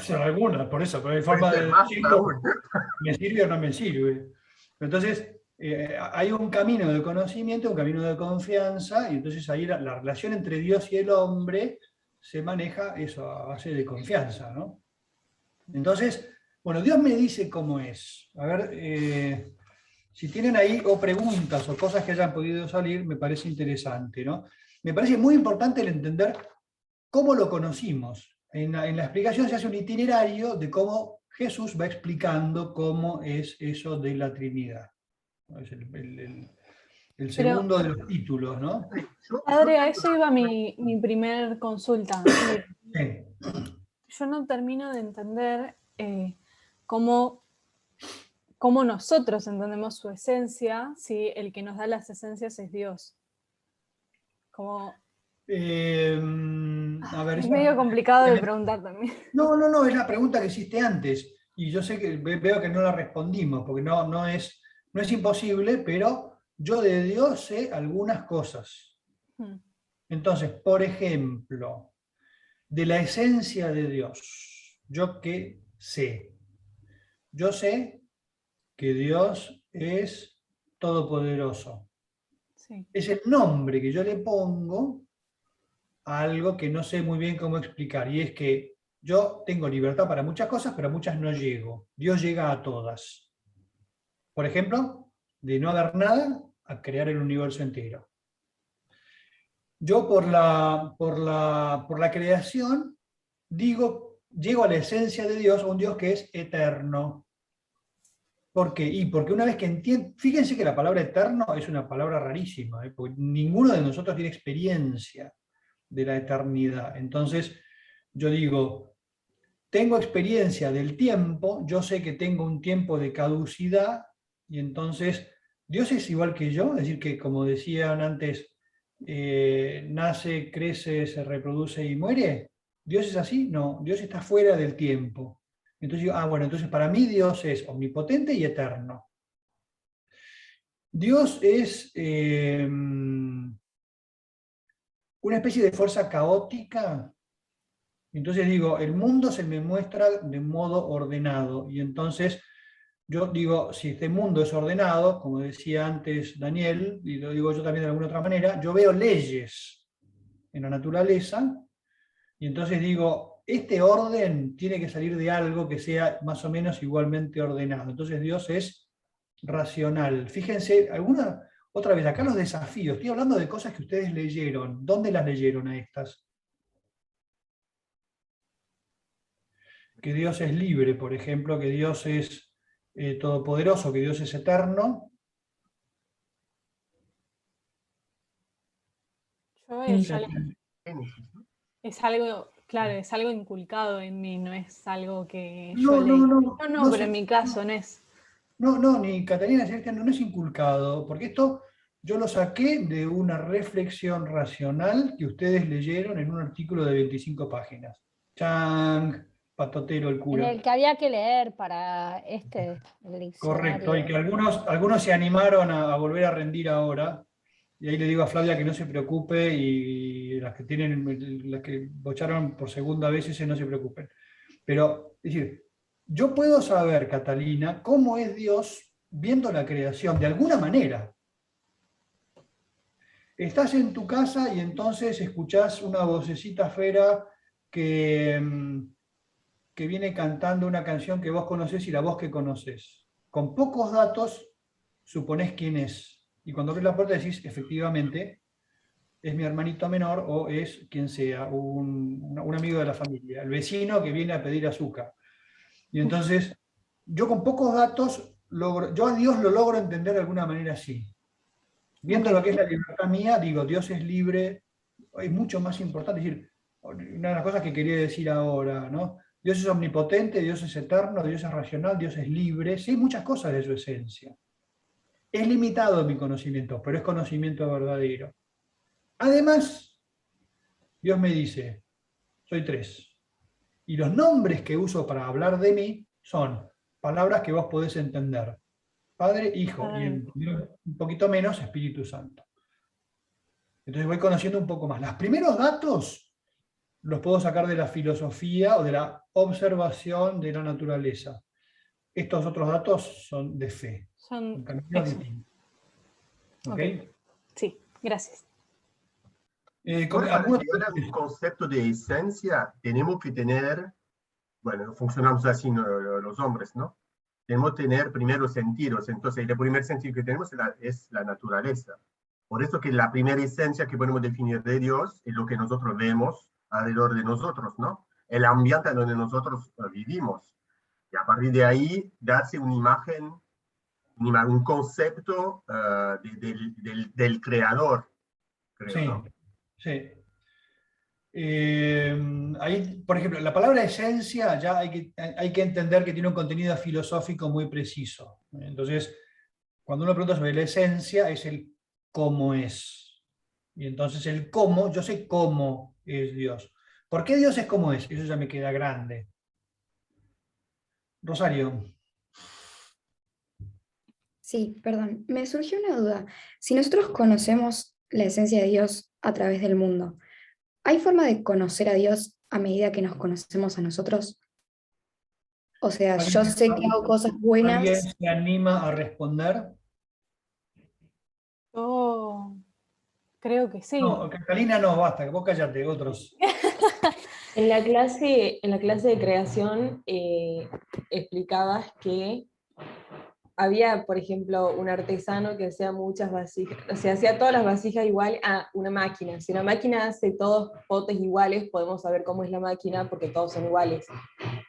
Speaker 1: Son algunas, por eso, pero hay
Speaker 7: Puede
Speaker 1: forma
Speaker 7: ser
Speaker 1: de
Speaker 7: más
Speaker 1: decirlo,
Speaker 7: aún.
Speaker 1: ¿me sirve o no me sirve? Entonces, hay un camino de conocimiento, un camino de confianza, y entonces ahí la relación entre Dios y el hombre se maneja eso a base de confianza, ¿no? Entonces, bueno, Dios me dice cómo es. A ver, si tienen ahí o preguntas o cosas que hayan podido salir, me parece interesante, ¿no? Me parece muy importante el entender cómo lo conocimos. En la explicación se hace un itinerario de cómo Jesús va explicando cómo es eso de la Trinidad. Es el segundo de los títulos, ¿no?
Speaker 4: Padre, a eso iba mi primer consulta.
Speaker 1: Sí.
Speaker 4: Yo no termino de entender cómo nosotros entendemos su esencia si el que nos da las esencias es Dios. Como...
Speaker 1: A ver,
Speaker 4: es medio complicado de preguntar también.
Speaker 1: No, es la pregunta que hiciste antes, y yo sé que veo que no la respondimos, porque no es imposible, pero yo de Dios sé algunas cosas. Entonces, por ejemplo, de la esencia de Dios, ¿yo qué sé? Yo sé que Dios es todopoderoso.
Speaker 4: Sí.
Speaker 1: Es el nombre que yo le pongo a algo que no sé muy bien cómo explicar, y es que yo tengo libertad para muchas cosas, pero a muchas no llego. Dios llega a todas. Por ejemplo, de no haber nada a crear el universo entero. Yo por la creación llego a la esencia de Dios, a un Dios que es eterno. ¿Por qué? Y porque una vez que entiendo, fíjense que la palabra eterno es una palabra rarísima, porque ninguno de nosotros tiene experiencia de la eternidad. Entonces, yo digo, tengo experiencia del tiempo, yo sé que tengo un tiempo de caducidad, y entonces, Dios es igual que yo, es decir, que como decían antes, nace, crece, se reproduce y muere. ¿Dios es así? No, Dios está fuera del tiempo. Entonces yo, bueno, entonces para mí Dios es omnipotente y eterno. Dios es una especie de fuerza caótica. Entonces digo, el mundo se me muestra de modo ordenado, y entonces yo digo, si este mundo es ordenado, como decía antes Daniel, y lo digo yo también de alguna otra manera, yo veo leyes en la naturaleza, y entonces digo, este orden tiene que salir de algo que sea más o menos igualmente ordenado. Entonces Dios es racional. Fíjense, otra vez, acá los desafíos. Estoy hablando de cosas que ustedes leyeron. ¿Dónde las leyeron a estas? Que Dios es libre, por ejemplo, que Dios es todopoderoso, que Dios es eterno.
Speaker 4: Yo
Speaker 7: Génesis, ¿no?
Speaker 4: es algo, claro, es algo inculcado en mí, no es algo que
Speaker 1: No,
Speaker 4: yo leí.
Speaker 1: no,
Speaker 4: No, pero en mi caso no es.
Speaker 1: No, ni Catalina Celestial no es inculcado, porque esto yo lo saqué de una reflexión racional que ustedes leyeron en un artículo de 25 páginas. Chang, patotero el
Speaker 5: En
Speaker 1: cura.
Speaker 5: el que había que leer para el
Speaker 1: Correcto, y
Speaker 5: diccionario.
Speaker 1: que algunos se animaron a volver a rendir ahora, y ahí le digo a Flavia que no se preocupe, y las que bocharon por segunda vez ese no se preocupen. Pero, es decir, yo puedo saber, Catalina, cómo es Dios viendo la creación, de alguna manera. Estás en tu casa y entonces escuchás una vocecita fera que viene cantando una canción que vos conocés y la voz que conocés. Con pocos datos suponés quién es. Y cuando abrís la puerta decís, efectivamente, es mi hermanito menor o es quien sea, un amigo de la familia, el vecino que viene a pedir azúcar. Y entonces, yo con pocos datos, yo a Dios lo logro entender de alguna manera así. Viendo lo que es la libertad mía, digo, Dios es libre, es mucho más importante. Es decir, una de las cosas que quería decir ahora, ¿no? Dios es omnipotente, Dios es eterno, Dios es racional, Dios es libre. Sí, muchas cosas de su esencia. Es limitado mi conocimiento, pero es conocimiento verdadero. Además, Dios me dice, soy tres. Y los nombres que uso para hablar de mí son palabras que vos podés entender. Padre, Hijo, y un poquito menos Espíritu Santo. Entonces voy conociendo un poco más. Los primeros datos los puedo sacar de la filosofía o de la observación de la naturaleza. Estos otros datos son de fe.
Speaker 4: Son
Speaker 1: caminos
Speaker 4: eso.
Speaker 1: distintos.
Speaker 4: Ok.
Speaker 1: ¿Okay?
Speaker 4: Sí, gracias.
Speaker 7: Ahora, para llegar a un concepto de esencia, tenemos que tener, bueno, funcionamos así los hombres, ¿no? Tenemos que tener primero sentidos. Entonces, el primer sentido que tenemos es la naturaleza. Por eso que la primera esencia que podemos definir de Dios es lo que nosotros vemos alrededor de nosotros, ¿no? El ambiente donde nosotros vivimos. Y a partir de ahí, darse una imagen, un concepto del creador, creo,
Speaker 1: Sí,
Speaker 7: ¿no?
Speaker 1: sí. Ahí, por ejemplo, la palabra esencia ya hay que entender que tiene un contenido filosófico muy preciso. Entonces, cuando uno pregunta sobre la esencia, es el cómo es. Y entonces el cómo, yo sé cómo es Dios. ¿Por qué Dios es como es? Eso ya me queda grande. Rosario.
Speaker 8: Sí, perdón, me surgió una duda. Si nosotros conocemos la esencia de Dios a través del mundo, ¿hay forma de conocer a Dios a medida que nos conocemos a nosotros? O sea, yo sé que hago cosas
Speaker 1: ¿Alguien
Speaker 8: buenas.
Speaker 1: se anima a responder?
Speaker 4: Yo creo que sí.
Speaker 1: No, Catalina no, basta, que vos cállate, otros.
Speaker 9: En la clase de creación explicabas que había, por ejemplo, un artesano que hacía muchas vasijas, o sea, hacía todas las vasijas igual a una máquina. Si una máquina hace todos potes iguales, podemos saber cómo es la máquina porque todos son iguales.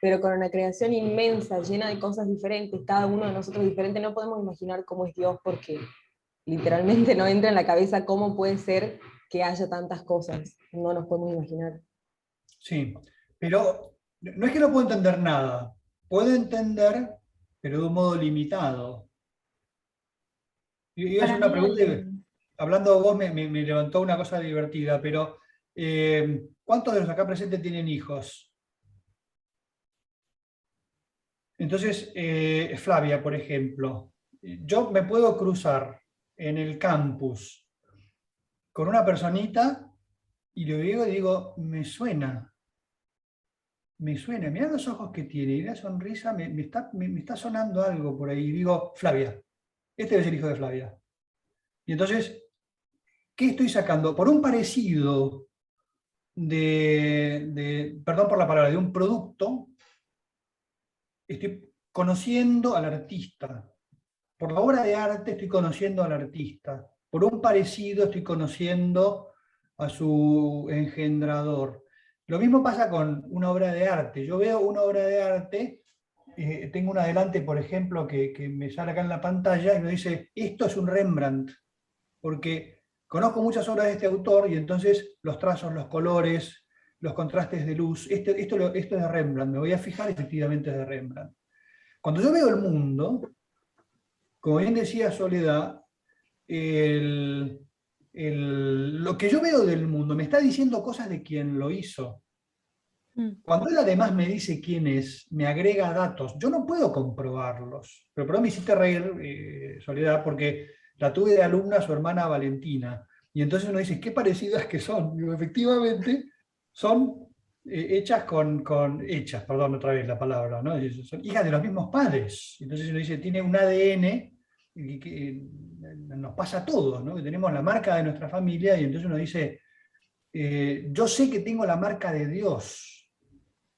Speaker 9: Pero con una creación inmensa, llena de cosas diferentes, cada uno de nosotros diferente, no podemos imaginar cómo es Dios porque literalmente no entra en la cabeza cómo puede ser que haya tantas cosas. No nos podemos imaginar.
Speaker 1: Sí, pero no es que no puedo entender nada. Puedo entender, pero de un modo limitado. Y es una pregunta, hablando vos me levantó una cosa divertida, pero ¿cuántos de los acá presentes tienen hijos? Entonces, Flavia, por ejemplo, yo me puedo cruzar en el campus con una personita y lo veo y digo, me suena, mirá los ojos que tiene, y la sonrisa, me está sonando algo por ahí, y digo, Flavia, este es el hijo de Flavia. Y entonces, ¿qué estoy sacando? Por un parecido, perdón por la palabra, de un producto, estoy conociendo al artista. Por la obra de arte estoy conociendo al artista. Por un parecido estoy conociendo a su engendrador. Lo mismo pasa con una obra de arte. Yo veo una obra de arte, tengo una adelante, por ejemplo, que me sale acá en la pantalla y me dice, esto es un Rembrandt, porque conozco muchas obras de este autor y entonces los trazos, los colores, los contrastes de luz, esto es de Rembrandt, me voy a fijar, efectivamente es de Rembrandt. Cuando yo veo el mundo, como bien decía Soledad, lo que yo veo del mundo me está diciendo cosas de quien lo hizo. Cuando él además me dice quién es, me agrega datos, yo no puedo comprobarlos. Pero por eso me hiciste reír, Soledad, porque la tuve de alumna su hermana Valentina. Y entonces uno dice, qué parecidas que son. Digo, efectivamente, son hechas hechas, perdón otra vez la palabra, ¿no? Son hijas de los mismos padres. Entonces uno dice, tiene un ADN que nos pasa a todos, ¿no? Que tenemos la marca de nuestra familia y entonces uno dice, yo sé que tengo la marca de Dios.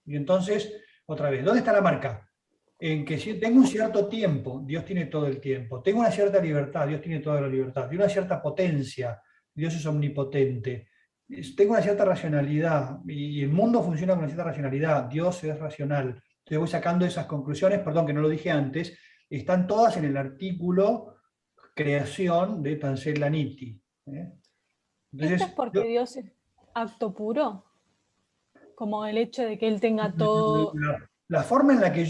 Speaker 1: Y entonces, otra vez, ¿dónde está la marca? En que si tengo un cierto tiempo, Dios tiene todo el tiempo. Tengo una cierta libertad, Dios tiene toda la libertad. Tengo una cierta potencia, Dios es omnipotente. Tengo una cierta racionalidad, y el mundo funciona con una cierta racionalidad, Dios es racional. Entonces voy sacando esas conclusiones, perdón que no lo dije antes, están todas en el artículo creación de Tancred Laniti. Entonces,
Speaker 4: ¿Esto es porque Dios es acto puro? Como el hecho de que Él tenga todo...
Speaker 1: La forma en la que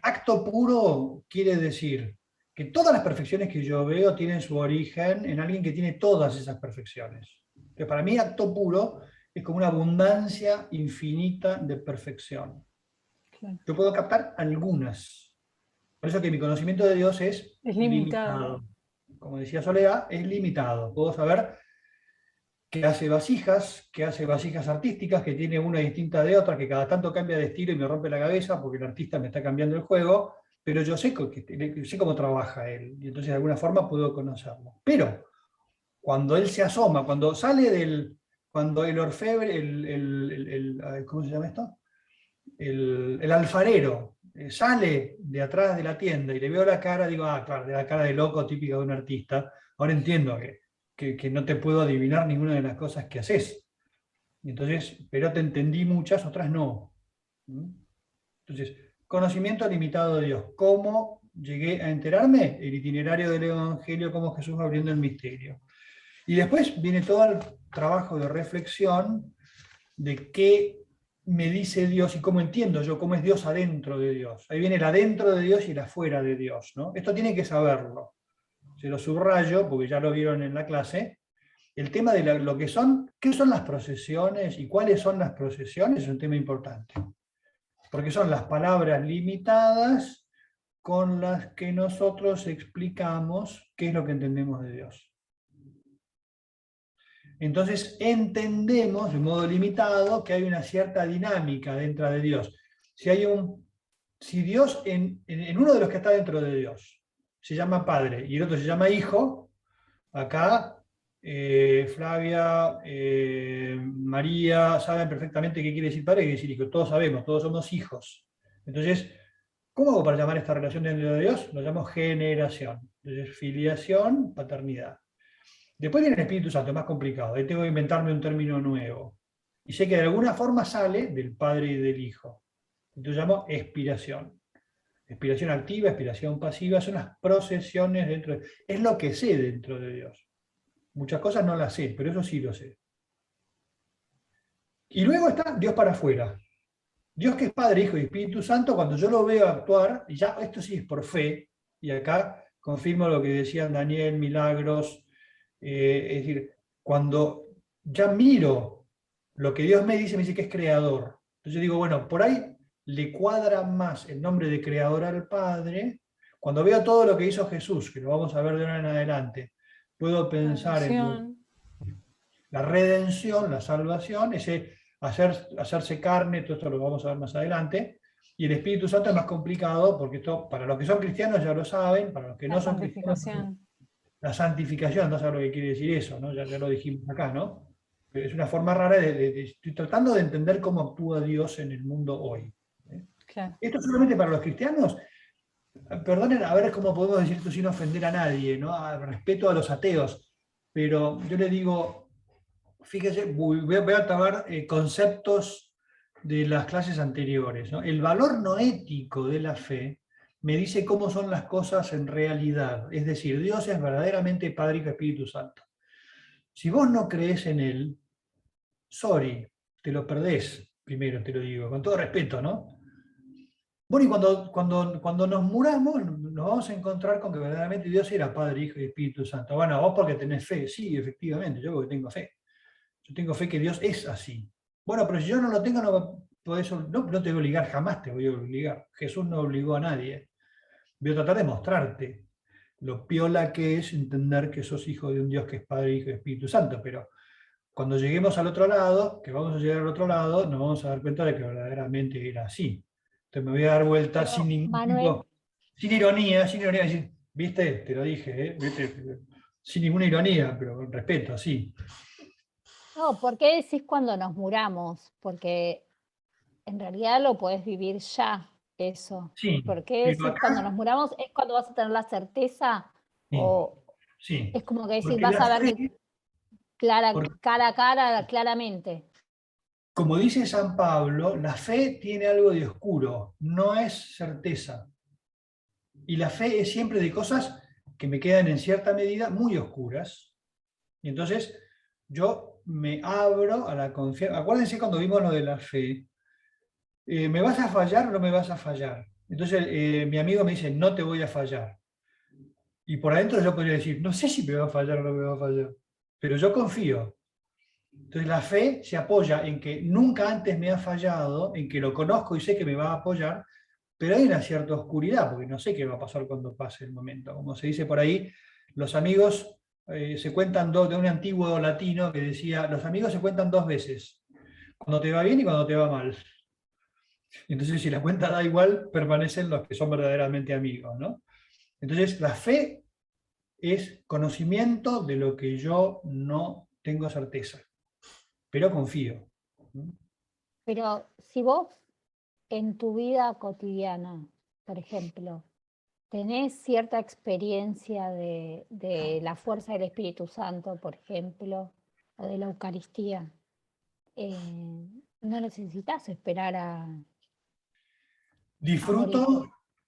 Speaker 1: acto puro quiere decir que todas las perfecciones que yo veo tienen su origen en alguien que tiene todas esas perfecciones. Que para mí acto puro es como una abundancia infinita de perfección.
Speaker 4: Claro.
Speaker 1: Yo puedo captar algunas. Por eso que mi conocimiento de Dios es limitado. Como decía Soledad, es limitado. Puedo saber que hace vasijas artísticas, que tiene una distinta de otra, que cada tanto cambia de estilo y me rompe la cabeza porque el artista me está cambiando el juego, pero yo sé cómo trabaja él, y entonces de alguna forma puedo conocerlo. Pero cuando él se asoma, cuando sale cuando el orfebre, ¿cómo se llama esto? El alfarero sale de atrás de la tienda y le veo la cara, digo, claro, de la cara de loco típica de un artista, ahora entiendo que no te puedo adivinar ninguna de las cosas que haces. Entonces, pero te entendí muchas, otras no. Entonces, conocimiento limitado de Dios. ¿Cómo llegué a enterarme? El itinerario del Evangelio, cómo Jesús va abriendo el misterio. Y después viene todo el trabajo de reflexión de qué me dice Dios y cómo entiendo yo, cómo es Dios adentro de Dios. Ahí viene el adentro de Dios y el afuera de Dios, ¿no? Esto tiene que saberlo. Se lo subrayo porque ya lo vieron en la clase. El tema de qué son las procesiones y cuáles son las procesiones es un tema importante. Porque son las palabras limitadas con las que nosotros explicamos qué es lo que entendemos de Dios. Entonces entendemos de modo limitado que hay una cierta dinámica dentro de Dios. Si Dios en uno de los que está dentro de Dios se llama Padre y el otro se llama Hijo, acá Flavia, María saben perfectamente qué quiere decir Padre y qué quiere decir Hijo. Todos sabemos, todos somos hijos. Entonces, ¿cómo hago para llamar esta relación dentro de Dios? Lo llamo generación. Entonces, filiación, paternidad. Después viene el Espíritu Santo, es más complicado. Ahí tengo que inventarme un término nuevo. Y sé que de alguna forma sale del Padre y del Hijo. Entonces llamo expiración. Expiración activa, expiración pasiva, son las procesiones dentro de... Es lo que sé dentro de Dios. Muchas cosas no las sé, pero eso sí lo sé. Y luego está Dios para afuera. Dios que es Padre, Hijo y Espíritu Santo, cuando yo lo veo actuar, y ya esto sí es por fe, y acá confirmo lo que decían Daniel, Milagros, es decir, cuando ya miro lo que Dios me dice que es creador. Entonces yo digo, bueno, por ahí le cuadra más el nombre de creador al Padre. Cuando veo todo lo que hizo Jesús, que lo vamos a ver de ahora en adelante, puedo pensar en la redención, la salvación, ese hacerse carne, todo esto lo vamos a ver más adelante. Y el Espíritu Santo es más complicado, porque esto, para los que son cristianos ya lo saben, para los que no son cristianos... La santificación, no sabes lo que quiere decir eso, ¿no? Ya lo dijimos acá, ¿no? Es una forma rara estoy tratando de entender cómo actúa Dios en el mundo hoy.
Speaker 4: Claro.
Speaker 1: Esto solamente para los cristianos. Perdonen, a ver cómo podemos decir esto sin ofender a nadie, ¿no? Respeto a los ateos, pero yo le digo, fíjese, voy a tomar conceptos de las clases anteriores, ¿no? El valor no ético de la fe me dice cómo son las cosas en realidad, es decir, Dios es verdaderamente Padre, Hijo y Espíritu Santo. Si vos no crees en Él, sorry, te lo perdés, primero te lo digo, con todo respeto, ¿no? Bueno, y cuando nos muramos, nos vamos a encontrar con que verdaderamente Dios era Padre, Hijo y Espíritu Santo. Bueno, vos porque tenés fe, sí, efectivamente, yo porque tengo fe. Yo tengo fe que Dios es así. Bueno, pero si yo no lo tengo, no te voy a obligar, jamás te voy a obligar. Jesús no obligó a nadie. Voy a tratar de mostrarte lo piola que es entender que sos hijo de un Dios que es Padre, Hijo y Espíritu Santo, pero cuando lleguemos al otro lado, que vamos a llegar al otro lado, nos vamos a dar cuenta de que verdaderamente era así. Entonces me voy a dar vuelta sin
Speaker 5: Pero,
Speaker 1: ningún
Speaker 5: Manuel,
Speaker 1: tipo, sin ironía, decir, viste, te lo dije, ¿eh? ¿Viste? Sin ninguna ironía, pero con respeto, sí.
Speaker 5: no, ¿por qué decís cuando nos muramos? Porque en realidad lo podés vivir ya, eso.
Speaker 1: Sí,
Speaker 5: ¿Por qué
Speaker 1: pero
Speaker 5: decís cuando
Speaker 1: acá,
Speaker 5: nos muramos es cuando vas a tener la certeza?
Speaker 1: sí,
Speaker 5: ¿O
Speaker 1: sí.
Speaker 5: es como que decís,
Speaker 1: Porque
Speaker 5: vas
Speaker 1: la
Speaker 5: a ver
Speaker 1: fe,
Speaker 5: que
Speaker 1: porque
Speaker 5: cara a cara, claramente?
Speaker 1: como dice San Pablo, la fe tiene algo de oscuro, no es certeza. Y la fe es siempre de cosas que me quedan en cierta medida muy oscuras. Y entonces yo me abro a la confianza. Acuérdense cuando vimos lo de la fe, ¿me vas a fallar o no me vas a fallar? Entonces mi amigo me dice, no te voy a fallar. Y por adentro yo podría decir, no sé si me va a fallar o no me va a fallar, pero yo confío. Entonces la fe se apoya en que nunca antes me ha fallado, en que lo conozco y sé que me va a apoyar, pero hay una cierta oscuridad, porque no sé qué va a pasar cuando pase el momento. Como se dice por ahí, los amigos se cuentan de un antiguo latino que decía, los amigos se cuentan dos veces, cuando te va bien y cuando te va mal. Entonces si la cuenta da igual, permanecen los que son verdaderamente amigos, ¿no? Entonces la fe es conocimiento de lo que yo no tengo certeza, pero confío.
Speaker 5: Pero si vos en tu vida cotidiana, por ejemplo, tenés cierta experiencia de la fuerza del Espíritu Santo, por ejemplo, o de la Eucaristía, no necesitas esperar a morirte.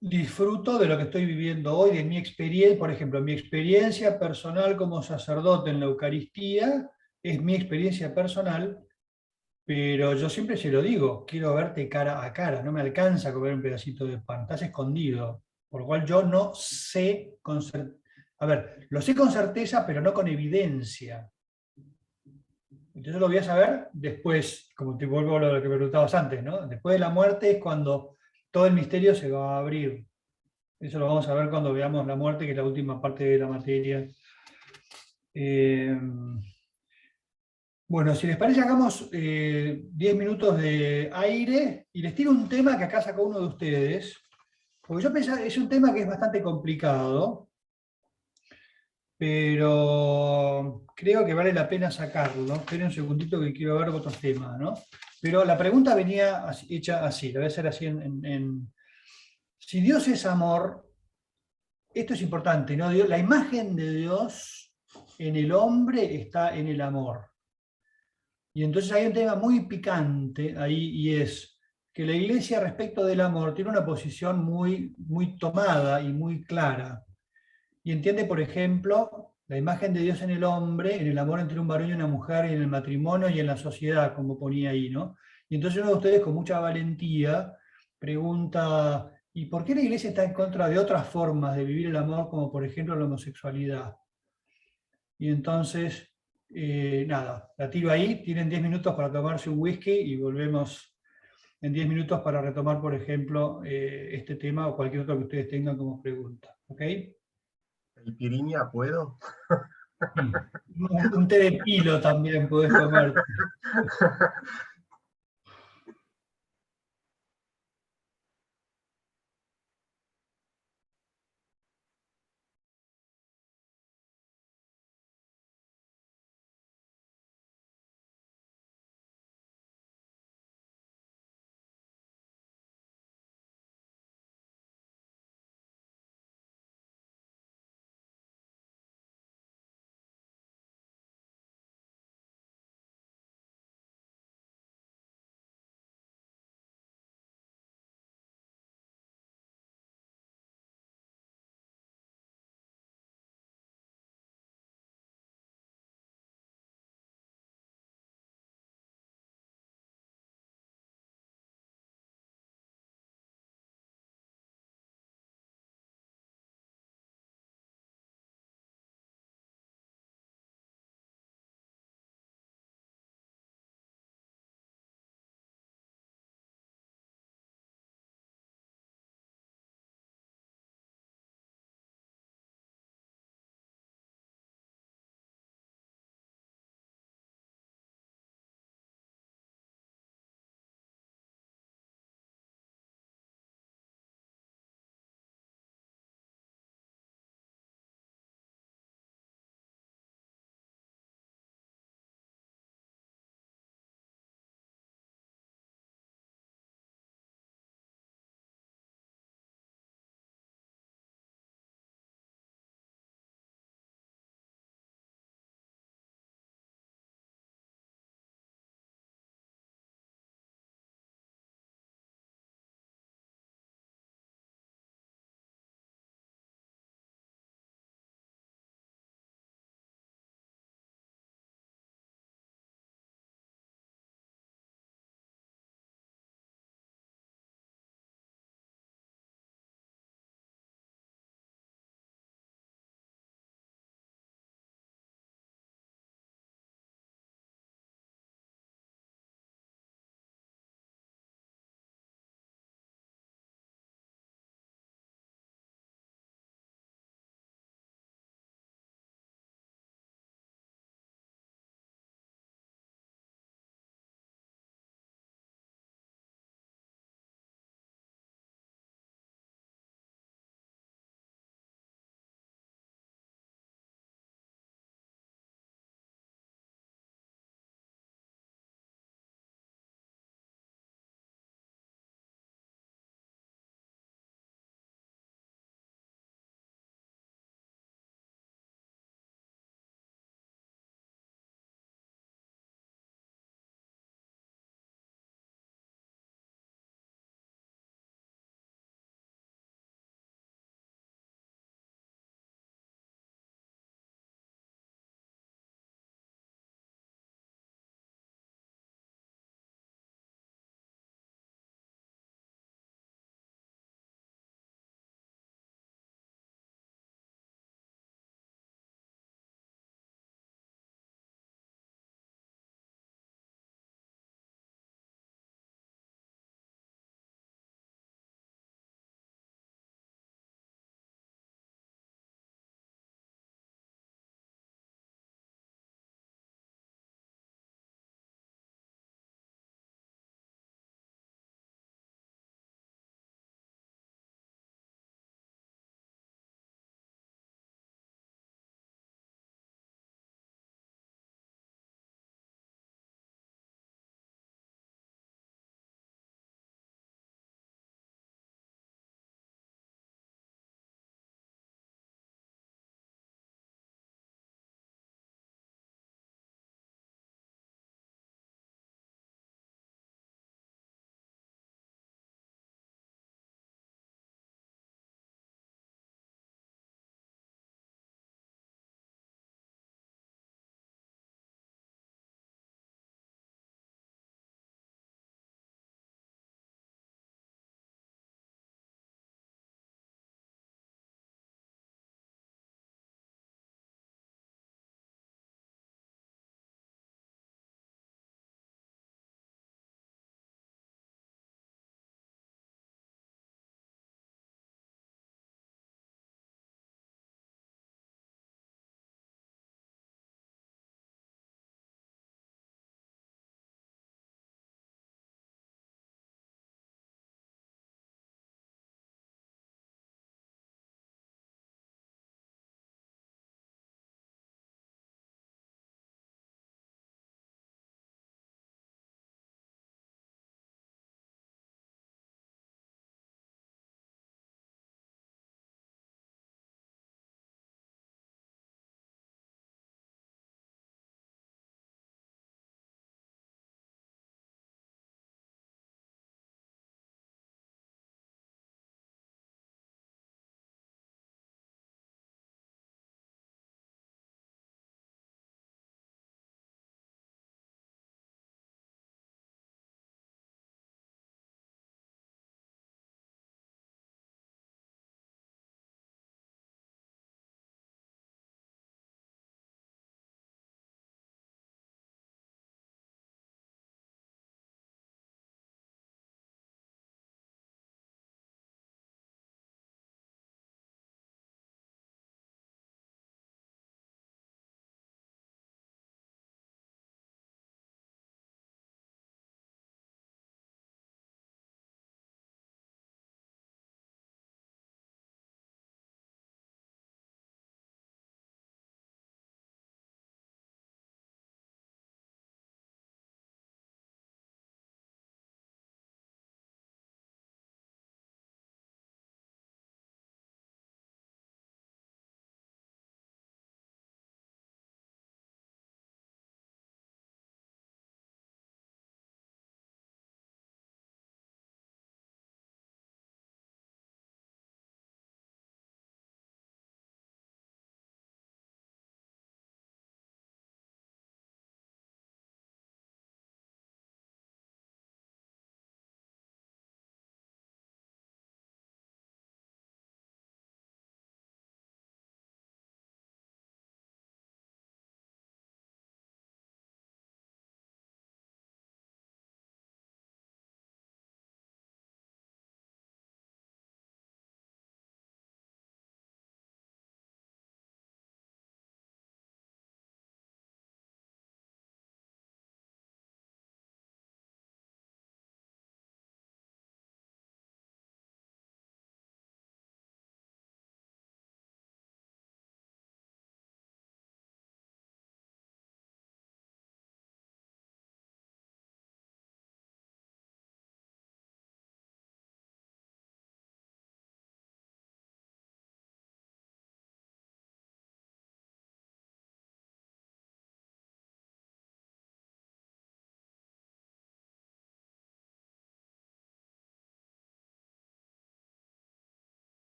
Speaker 1: Disfruto de lo que estoy viviendo hoy, de mi experiencia, por ejemplo, mi experiencia personal como sacerdote en la Eucaristía es mi experiencia personal, pero yo siempre se lo digo, quiero verte cara a cara, no me alcanza a comer un pedacito de pan, estás escondido, por lo cual yo no sé con certeza, a ver, lo sé con certeza, pero no con evidencia. Entonces lo voy a saber después, como te vuelvo a lo que me preguntabas antes, ¿no? Después de la muerte es cuando todo el misterio se va a abrir. Eso lo vamos a ver cuando veamos la muerte, que es la última parte de la materia. Bueno, si les parece, hagamos 10 minutos de aire y les tiro un tema que acá sacó uno de ustedes, porque yo pensaba, es un tema que es bastante complicado, pero creo que vale la pena sacarlo. Esperen un segundito que quiero ver otros temas, ¿no? Pero la pregunta venía hecha así, la voy a hacer así si Dios es amor, esto es importante, ¿no? La imagen de Dios en el hombre está en el amor. Y entonces hay un tema muy picante ahí y es que la Iglesia respecto del amor tiene una posición muy, muy tomada y muy clara. Y entiende, por ejemplo, la imagen de Dios en el hombre, en el amor entre un varón y una mujer, y en el matrimonio y en la sociedad, como ponía ahí, ¿no? Y entonces uno de ustedes con mucha valentía pregunta, ¿y por qué la Iglesia está en contra de otras formas de vivir el amor, como por ejemplo la homosexualidad? Y entonces, nada, la tiro ahí, tienen 10 minutos para tomarse un whisky y volvemos en 10 minutos para retomar, por ejemplo, este tema o cualquier otro que ustedes tengan como pregunta. ¿Ok?
Speaker 7: ¿El Piriña puedo?
Speaker 1: Sí. Un té de pilo también podés tomar.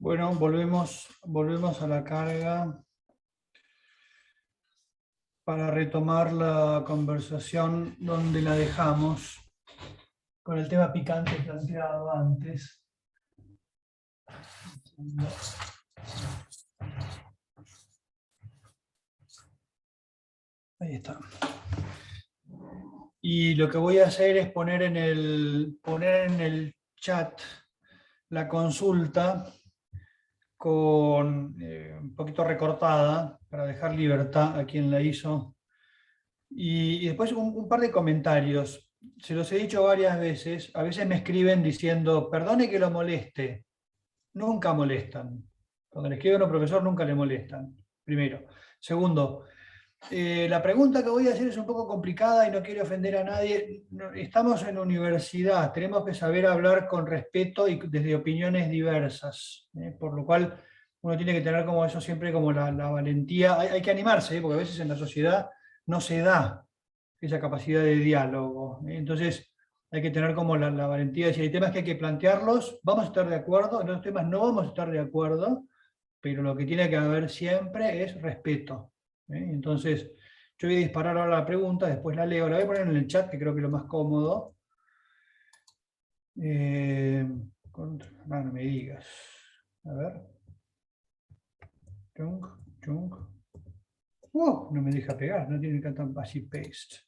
Speaker 1: Bueno, volvemos a la carga para retomar la conversación donde la dejamos con el tema picante planteado antes. Ahí está. Y lo que voy a hacer es poner en el chat la consulta con un poquito recortada para dejar libertad a quien la hizo. Y después un par de comentarios. Se los he dicho varias veces. A veces me escriben diciendo, perdone que lo moleste. Nunca molestan. Cuando le escriben a un profesor nunca le molestan. Primero. Segundo, la pregunta que voy a hacer es un poco complicada y no quiero ofender a nadie. Estamos en universidad, tenemos que saber hablar con respeto y desde opiniones diversas, por lo cual uno tiene que tener como eso siempre como la valentía. Hay que animarse, porque a veces en la sociedad no se da esa capacidad de diálogo. Entonces hay que tener como la valentía de decir, hay temas que hay que plantearlos, vamos a estar de acuerdo, en otros temas no vamos a estar de acuerdo, pero lo que tiene que haber siempre es respeto. Entonces, yo voy a disparar ahora la pregunta, después la leo, la voy a poner en el chat, que creo que es lo más cómodo. No me digas. A ver. No me deja pegar, no tiene que cantar así paste.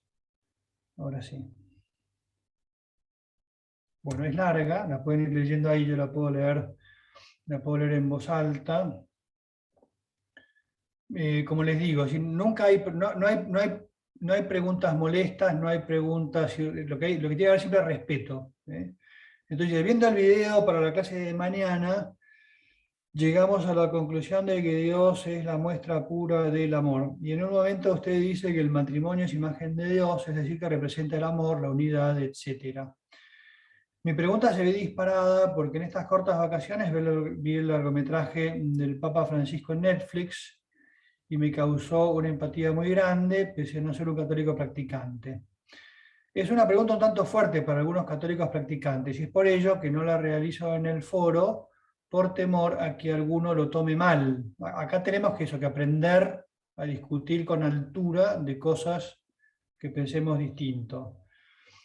Speaker 1: Ahora sí. Bueno, es larga, la pueden ir leyendo ahí, yo la puedo leer en voz alta. Como les digo, nunca no hay preguntas molestas, no hay preguntas, lo que tiene que haber siempre es respeto. Entonces, viendo el video para la clase de mañana, llegamos a la conclusión de que Dios es la muestra pura del amor. Y en un momento usted dice que el matrimonio es imagen de Dios, es decir, que representa el amor, la unidad, etc. Mi pregunta se ve disparada porque en estas cortas vacaciones vi el largometraje del Papa Francisco en Netflix, y me causó una empatía muy grande, pese a no ser un católico practicante. Es una pregunta un tanto fuerte para algunos católicos practicantes, y es por ello que no la realizo en el foro, por temor a que alguno lo tome mal. Acá tenemos que aprender a discutir con altura de cosas que pensemos distinto.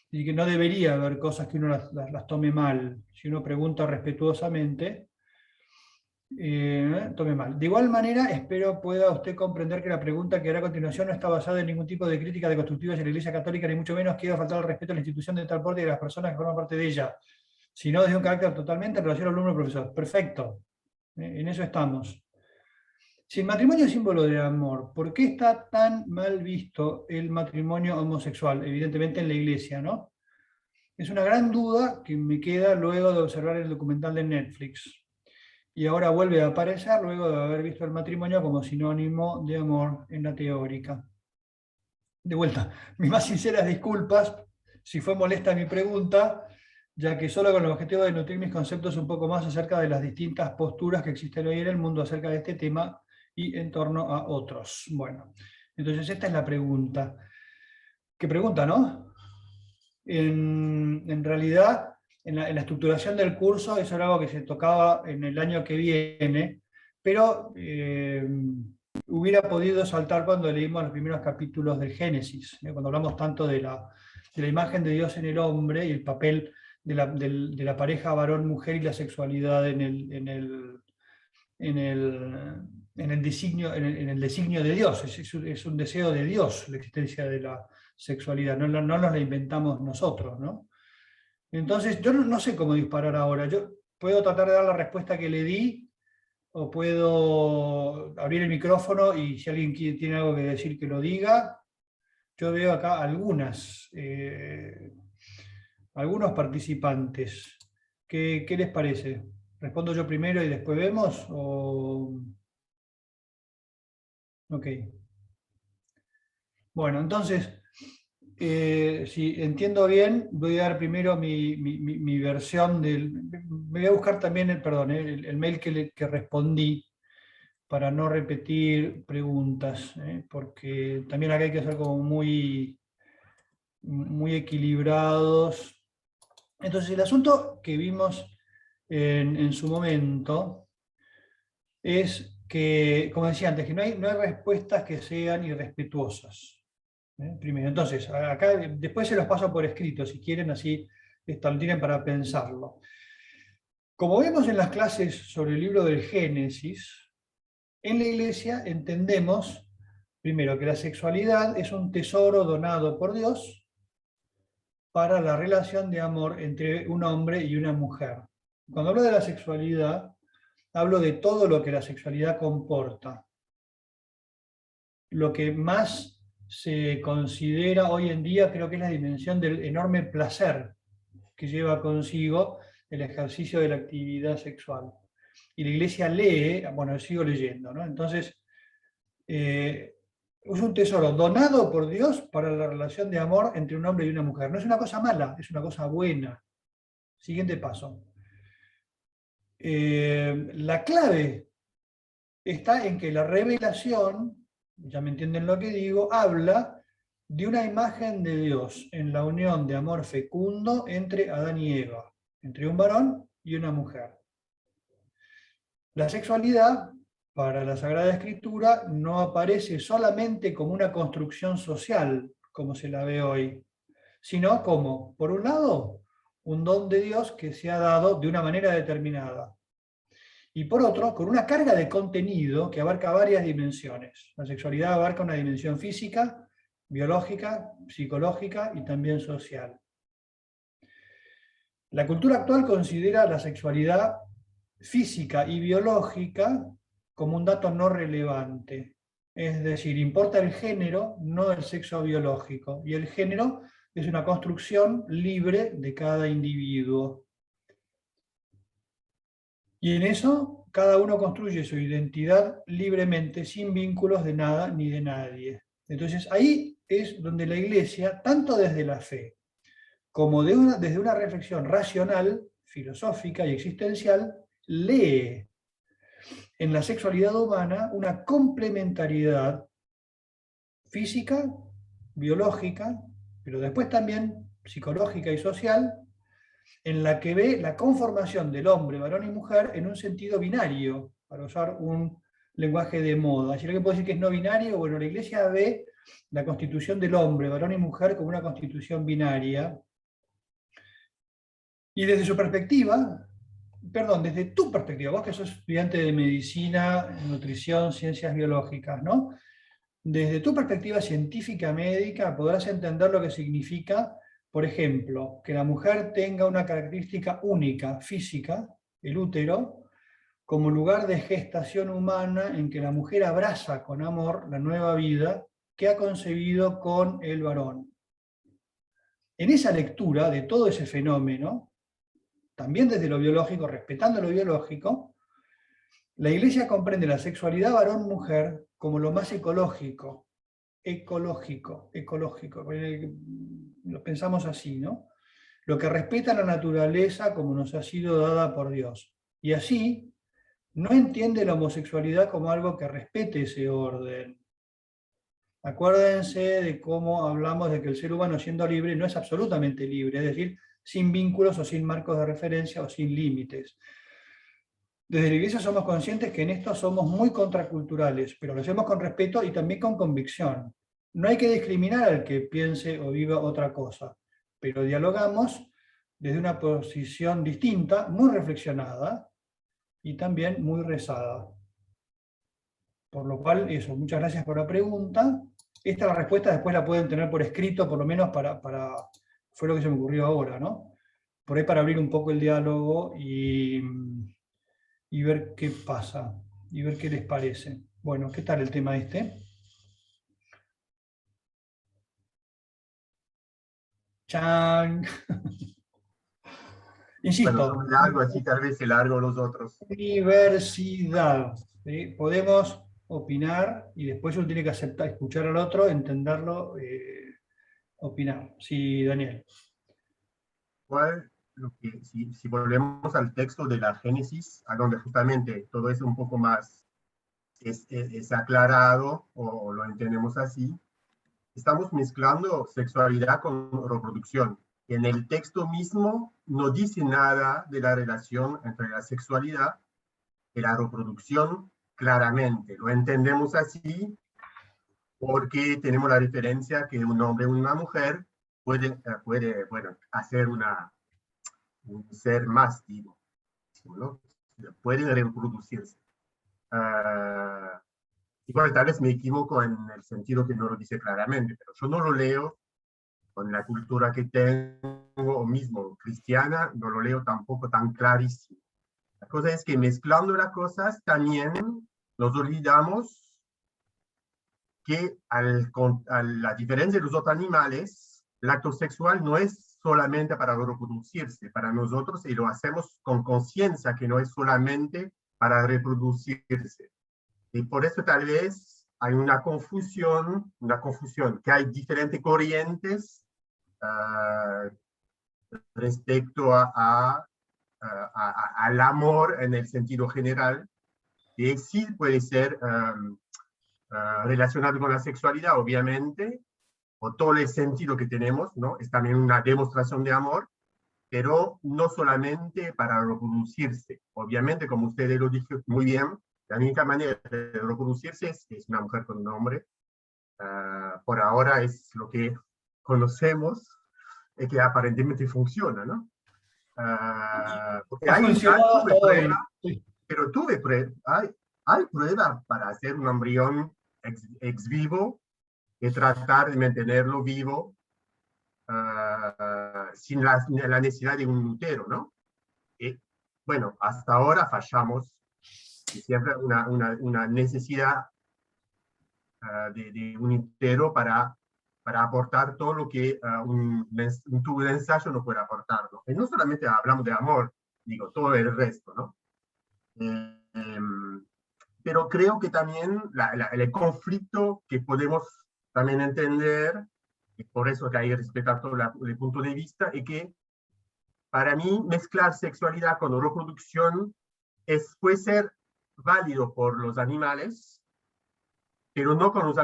Speaker 1: Y que no debería haber cosas que uno las tome mal. Si uno pregunta respetuosamente, tome mal. De igual manera, espero pueda usted comprender que la pregunta que hará a continuación no está basada en ningún tipo de crítica deconstructiva hacia la Iglesia Católica, ni mucho menos quiero faltar al respeto a la institución de tal porte y de las personas que forman parte de ella, sino desde un carácter totalmente en relación al alumno-profesor. Perfecto. En eso estamos. Si el matrimonio es símbolo de amor, ¿por qué está tan mal visto el matrimonio homosexual? Evidentemente en la Iglesia, ¿no? Es una gran duda que me queda luego de observar el documental de Netflix. Y ahora vuelve a aparecer luego de haber visto el matrimonio como sinónimo de amor en la teórica. De vuelta, mis más sinceras disculpas si fue molesta mi pregunta, ya que solo con el objetivo de nutrir mis conceptos un poco más acerca de las distintas posturas que existen hoy en el mundo acerca de este tema y en torno a otros. Bueno, entonces esta es la pregunta. ¿Qué pregunta, no? En realidad, en la estructuración del curso, eso era algo que se tocaba en el año que viene, pero hubiera podido saltar cuando leímos los primeros capítulos del Génesis, cuando hablamos tanto de la imagen de Dios en el hombre y el papel de la pareja varón-mujer y la sexualidad en el designio de Dios. Es un deseo de Dios la existencia de la sexualidad, no nos la inventamos nosotros, ¿no? Entonces, yo no sé cómo disparar ahora. Yo puedo tratar de dar la respuesta que le di, o puedo abrir el micrófono y si alguien tiene algo que decir que lo diga. Yo veo acá algunos participantes. ¿Qué les parece? ¿Respondo yo primero y después vemos? Ok. Bueno, entonces, si entiendo bien, voy a dar primero mi versión me voy a buscar también el mail que respondí para no repetir preguntas, porque también acá hay que ser como muy equilibrados. Entonces, el asunto que vimos en su momento es que, como decía antes, que no hay respuestas que sean irrespetuosas. Primero, entonces, acá después se los paso por escrito, si quieren, así lo tienen para pensarlo. Como vemos en las clases sobre el libro del Génesis, en la Iglesia entendemos, primero, que la sexualidad es un tesoro donado por Dios para la relación de amor entre un hombre y una mujer. Cuando hablo de la sexualidad, hablo de todo lo que la sexualidad comporta. Lo que más se considera hoy en día creo que es la dimensión del enorme placer que lleva consigo el ejercicio de la actividad sexual. Y la Iglesia lee, bueno, sigo leyendo, ¿no? Entonces, es un tesoro donado por Dios para la relación de amor entre un hombre y una mujer. No es una cosa mala, es una cosa buena. Siguiente paso. La clave está en que la revelación, ya me entienden lo que digo, habla de una imagen de Dios en la unión de amor fecundo entre Adán y Eva, entre un varón y una mujer. La sexualidad, para la Sagrada Escritura, no aparece solamente como una construcción social, como se la ve hoy, sino como, por un lado, un don de Dios que se ha dado de una manera determinada. Y por otro, con una carga de contenido que abarca varias dimensiones. La sexualidad abarca una dimensión física, biológica, psicológica y también social. La cultura actual considera la sexualidad física y biológica como un dato no relevante. Es decir, importa el género, no el sexo biológico. Y el género es una construcción libre de cada individuo. Y en eso, cada uno construye su identidad libremente, sin vínculos de nada ni de nadie. Entonces, ahí es donde la Iglesia, tanto desde la fe, como desde una reflexión racional, filosófica y existencial, lee en la sexualidad humana una complementariedad física, biológica, pero después también psicológica y social, en la que ve la conformación del hombre, varón y mujer, en un sentido binario, para usar un lenguaje de moda. Si alguien puede decir que es no binario, bueno, la Iglesia ve la constitución del hombre, varón y mujer, como una constitución binaria. Y desde su perspectiva, perdón, desde tu perspectiva, vos que sos estudiante de medicina, nutrición, ciencias biológicas, ¿no? Desde tu perspectiva científica médica podrás entender lo que significa, por ejemplo, que la mujer tenga una característica única, física, el útero, como lugar de gestación humana en que la mujer abraza con amor la nueva vida que ha concebido con el varón. En esa lectura de todo ese fenómeno, también desde lo biológico, respetando lo biológico, la Iglesia comprende la sexualidad varón-mujer como lo más ecológico, lo pensamos así, ¿no? Lo que respeta la naturaleza como nos ha sido dada por Dios. Y así, no entiende la homosexualidad como algo que respete ese orden. Acuérdense de cómo hablamos de que el ser humano, siendo libre, no es absolutamente libre, es decir, sin vínculos o sin marcos de referencia o sin límites. Desde la Iglesia somos conscientes que en esto somos muy contraculturales, pero lo hacemos con respeto y también con convicción. No hay que discriminar al que piense o viva otra cosa, pero dialogamos desde una posición distinta, muy reflexionada y también muy rezada. Por lo cual, eso, muchas gracias por la pregunta. Esta la respuesta después la pueden tener por escrito, por lo menos fue lo que se me ocurrió ahora, ¿no? Por ahí para abrir un poco el diálogo y ver qué pasa, y ver qué les parece. Bueno, ¿qué tal el tema este? ¡Chan! Insisto.
Speaker 7: Bueno, largo, así tal vez se largo los otros.
Speaker 1: Diversidad. ¿Sí? Podemos opinar y después uno tiene que aceptar, escuchar al otro, entenderlo, opinar. Sí, Daniel.
Speaker 7: Si volvemos al texto de la Génesis, a donde justamente todo es un poco más es aclarado, o lo entendemos así, estamos mezclando sexualidad con reproducción. En el texto mismo no dice nada de la relación entre la sexualidad y la reproducción claramente. Lo entendemos así porque tenemos la referencia que un hombre o una mujer puede bueno, hacer un ser más vivo, ¿no? Pueden reproducirse. Igual tal vez me equivoco en el sentido que no lo dice claramente, pero yo no lo leo con la cultura que tengo, o mismo cristiana, no lo leo tampoco tan clarísimo. La cosa es que mezclando las cosas también nos olvidamos que a la diferencia de los otros animales, el acto sexual no es solamente para reproducirse, para nosotros, y lo hacemos con conciencia que no es solamente para reproducirse. Y por eso tal vez hay una confusión, que hay diferentes corrientes respecto al amor en el sentido general, que sí puede ser relacionado con la sexualidad, obviamente, o todo el sentido que tenemos, ¿no? Es también una demostración de amor, pero no solamente para reproducirse. Obviamente, como ustedes lo dijeron muy bien, la única manera de reproducirse es una mujer con un hombre. Por ahora es lo que conocemos y que aparentemente funciona, ¿no? Porque
Speaker 1: Ha funcionado hasta hoy.
Speaker 7: Pero hay pruebas para hacer un embrión ex vivo y tratar de mantenerlo vivo sin la necesidad de un útero, ¿no? Y, bueno, hasta ahora fallamos, y siempre una necesidad de un útero para aportar todo lo que un tubo de ensayo no puede aportar, ¿no? Y no solamente hablamos de amor, digo, todo el resto, ¿no? Pero creo que también el conflicto que podemos también entender, y por eso que hay que respetar todo el punto de vista, es que para mí mezclar sexualidad con reproducción puede ser válido por los animales, pero no con los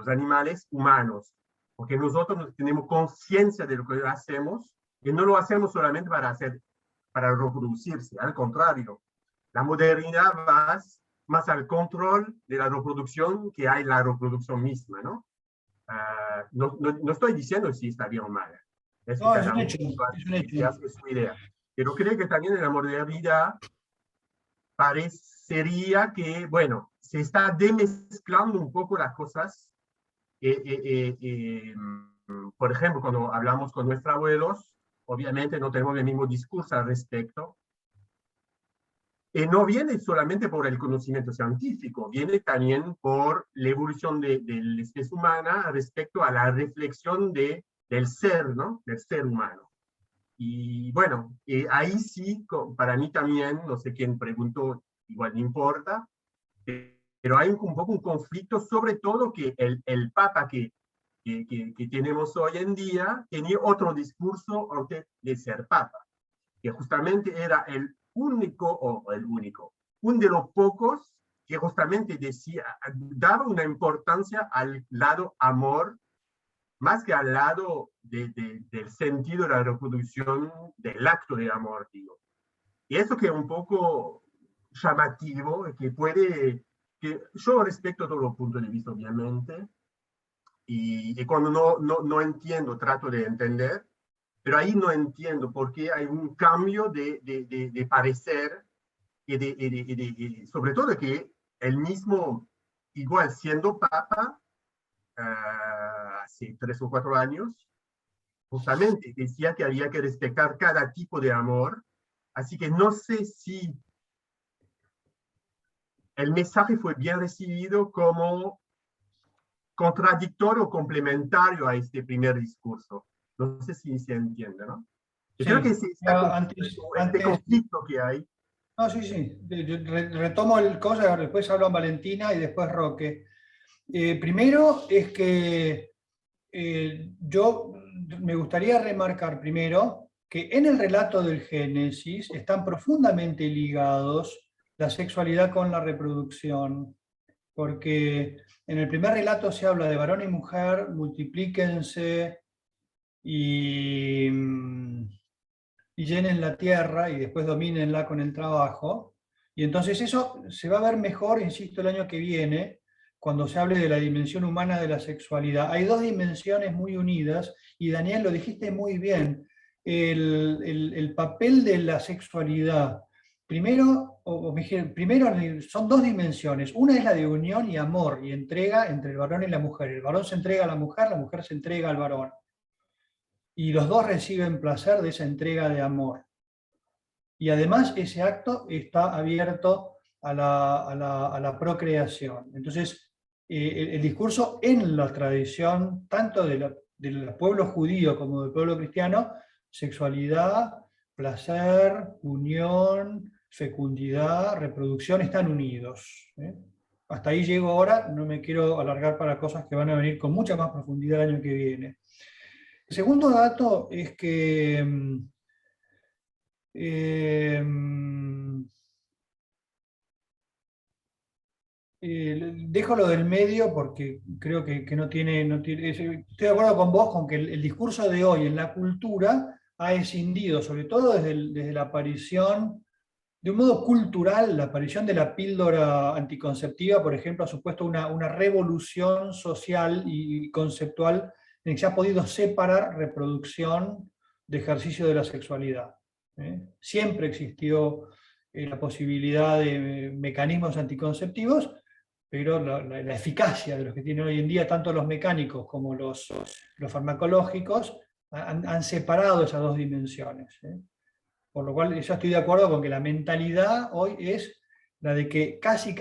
Speaker 7: animales humanos, porque nosotros tenemos conciencia de lo que hacemos, y no lo hacemos solamente para reproducirse, al contrario. La modernidad va más al control de la reproducción que hay la reproducción misma, ¿no? No estoy diciendo si está bien o mal.
Speaker 1: No, es un hecho, es un hecho.
Speaker 7: Es su idea. Pero creo que también en la modernidad parecería que, bueno, se está demezclando un poco las cosas. Por ejemplo, cuando hablamos con nuestros abuelos, obviamente no tenemos el mismo discurso al respecto. No viene solamente por el conocimiento científico, viene también por la evolución de la especie humana respecto a la reflexión del ser, ¿no? Del ser humano. Y bueno, ahí sí, para mí también, no sé quién preguntó, igual no importa, pero hay un poco un conflicto, sobre todo que el Papa que tenemos hoy en día tenía otro discurso antes de ser Papa, que justamente era el único, uno de los pocos que justamente daba una importancia al lado amor, más que al lado del sentido de la reproducción, del acto de amor, digo. Y eso que es un poco llamativo, que yo respeto todos los puntos de vista, obviamente, y cuando no entiendo, trato de entender, pero ahí no entiendo por qué hay un cambio de parecer, y sobre todo que el mismo, igual siendo Papa, hace 3 o 4 años, justamente decía que había que respetar cada tipo de amor, así que no sé si el mensaje fue bien recibido como contradictorio o complementario a este primer discurso. No sé si se entiende, ¿no? Yo creo que sí, este conflicto que hay.
Speaker 1: No, sí. Retomo el cosa, después hablan Valentina y después Roque. Primero es que yo me gustaría remarcar primero que en el relato del Génesis están profundamente ligados la sexualidad con la reproducción, porque en el primer relato se habla de varón y mujer, multiplíquense y llenen la tierra y después domínenla con el trabajo, Y entonces eso se va a ver mejor, insisto, el año que viene, cuando se hable de la dimensión humana de la sexualidad. Hay dos dimensiones muy unidas, y Daniel, lo dijiste muy bien, el papel de la sexualidad. Primero son dos dimensiones. Una es la de unión y amor y entrega entre el varón y la mujer. El varón se entrega a la mujer se entrega al varón. Y los dos reciben placer de esa entrega de amor. Y además ese acto está abierto a la procreación. Entonces, el discurso en la tradición, tanto del pueblo judío como del pueblo cristiano, sexualidad, placer, unión, fecundidad, reproducción, están unidos. Hasta ahí llego ahora, no me quiero alargar para cosas que van a venir con mucha más profundidad el año que viene. El segundo dato es que dejo lo del medio porque creo que no tiene, estoy de acuerdo con vos con que el discurso de hoy en la cultura ha escindido, sobre todo desde la aparición, de un modo cultural, la aparición de la píldora anticonceptiva, por ejemplo, ha supuesto una revolución social y conceptual en que se ha podido separar reproducción de ejercicio de la sexualidad. Siempre existió la posibilidad de mecanismos anticonceptivos, pero la eficacia de los que tienen hoy en día, tanto los mecánicos como los farmacológicos, han separado esas dos dimensiones. Por lo cual yo estoy de acuerdo con que la mentalidad hoy es la de que casi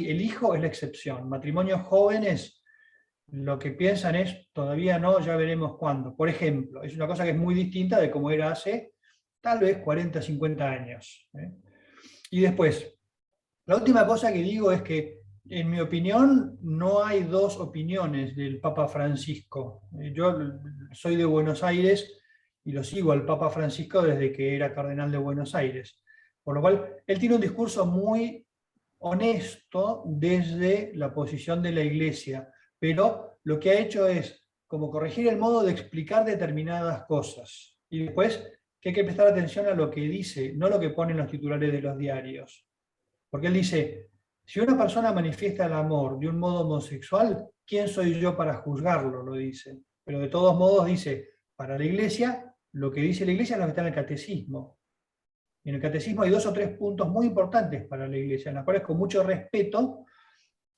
Speaker 1: el hijo es la excepción. Matrimonios jóvenes lo que piensan es, todavía no, ya veremos cuándo. Por ejemplo, es una cosa que es muy distinta de cómo era hace tal vez 40, 50 años. Y después, la última cosa que digo es que, en mi opinión, no hay dos opiniones del Papa Francisco. Yo soy de Buenos Aires y lo sigo al Papa Francisco desde que era cardenal de Buenos Aires. Por lo cual, él tiene un discurso muy honesto desde la posición de la Iglesia, pero lo que ha hecho es como corregir el modo de explicar determinadas cosas. Y después, que hay que prestar atención a lo que dice, no lo que ponen los titulares de los diarios. Porque él dice, si una persona manifiesta el amor de un modo homosexual, ¿quién soy yo para juzgarlo? Lo dice. Pero de todos modos dice, para la Iglesia, lo que dice la Iglesia es lo que está en el catecismo. En el catecismo hay 2 o 3 puntos muy importantes para la Iglesia, en los cuales con mucho respeto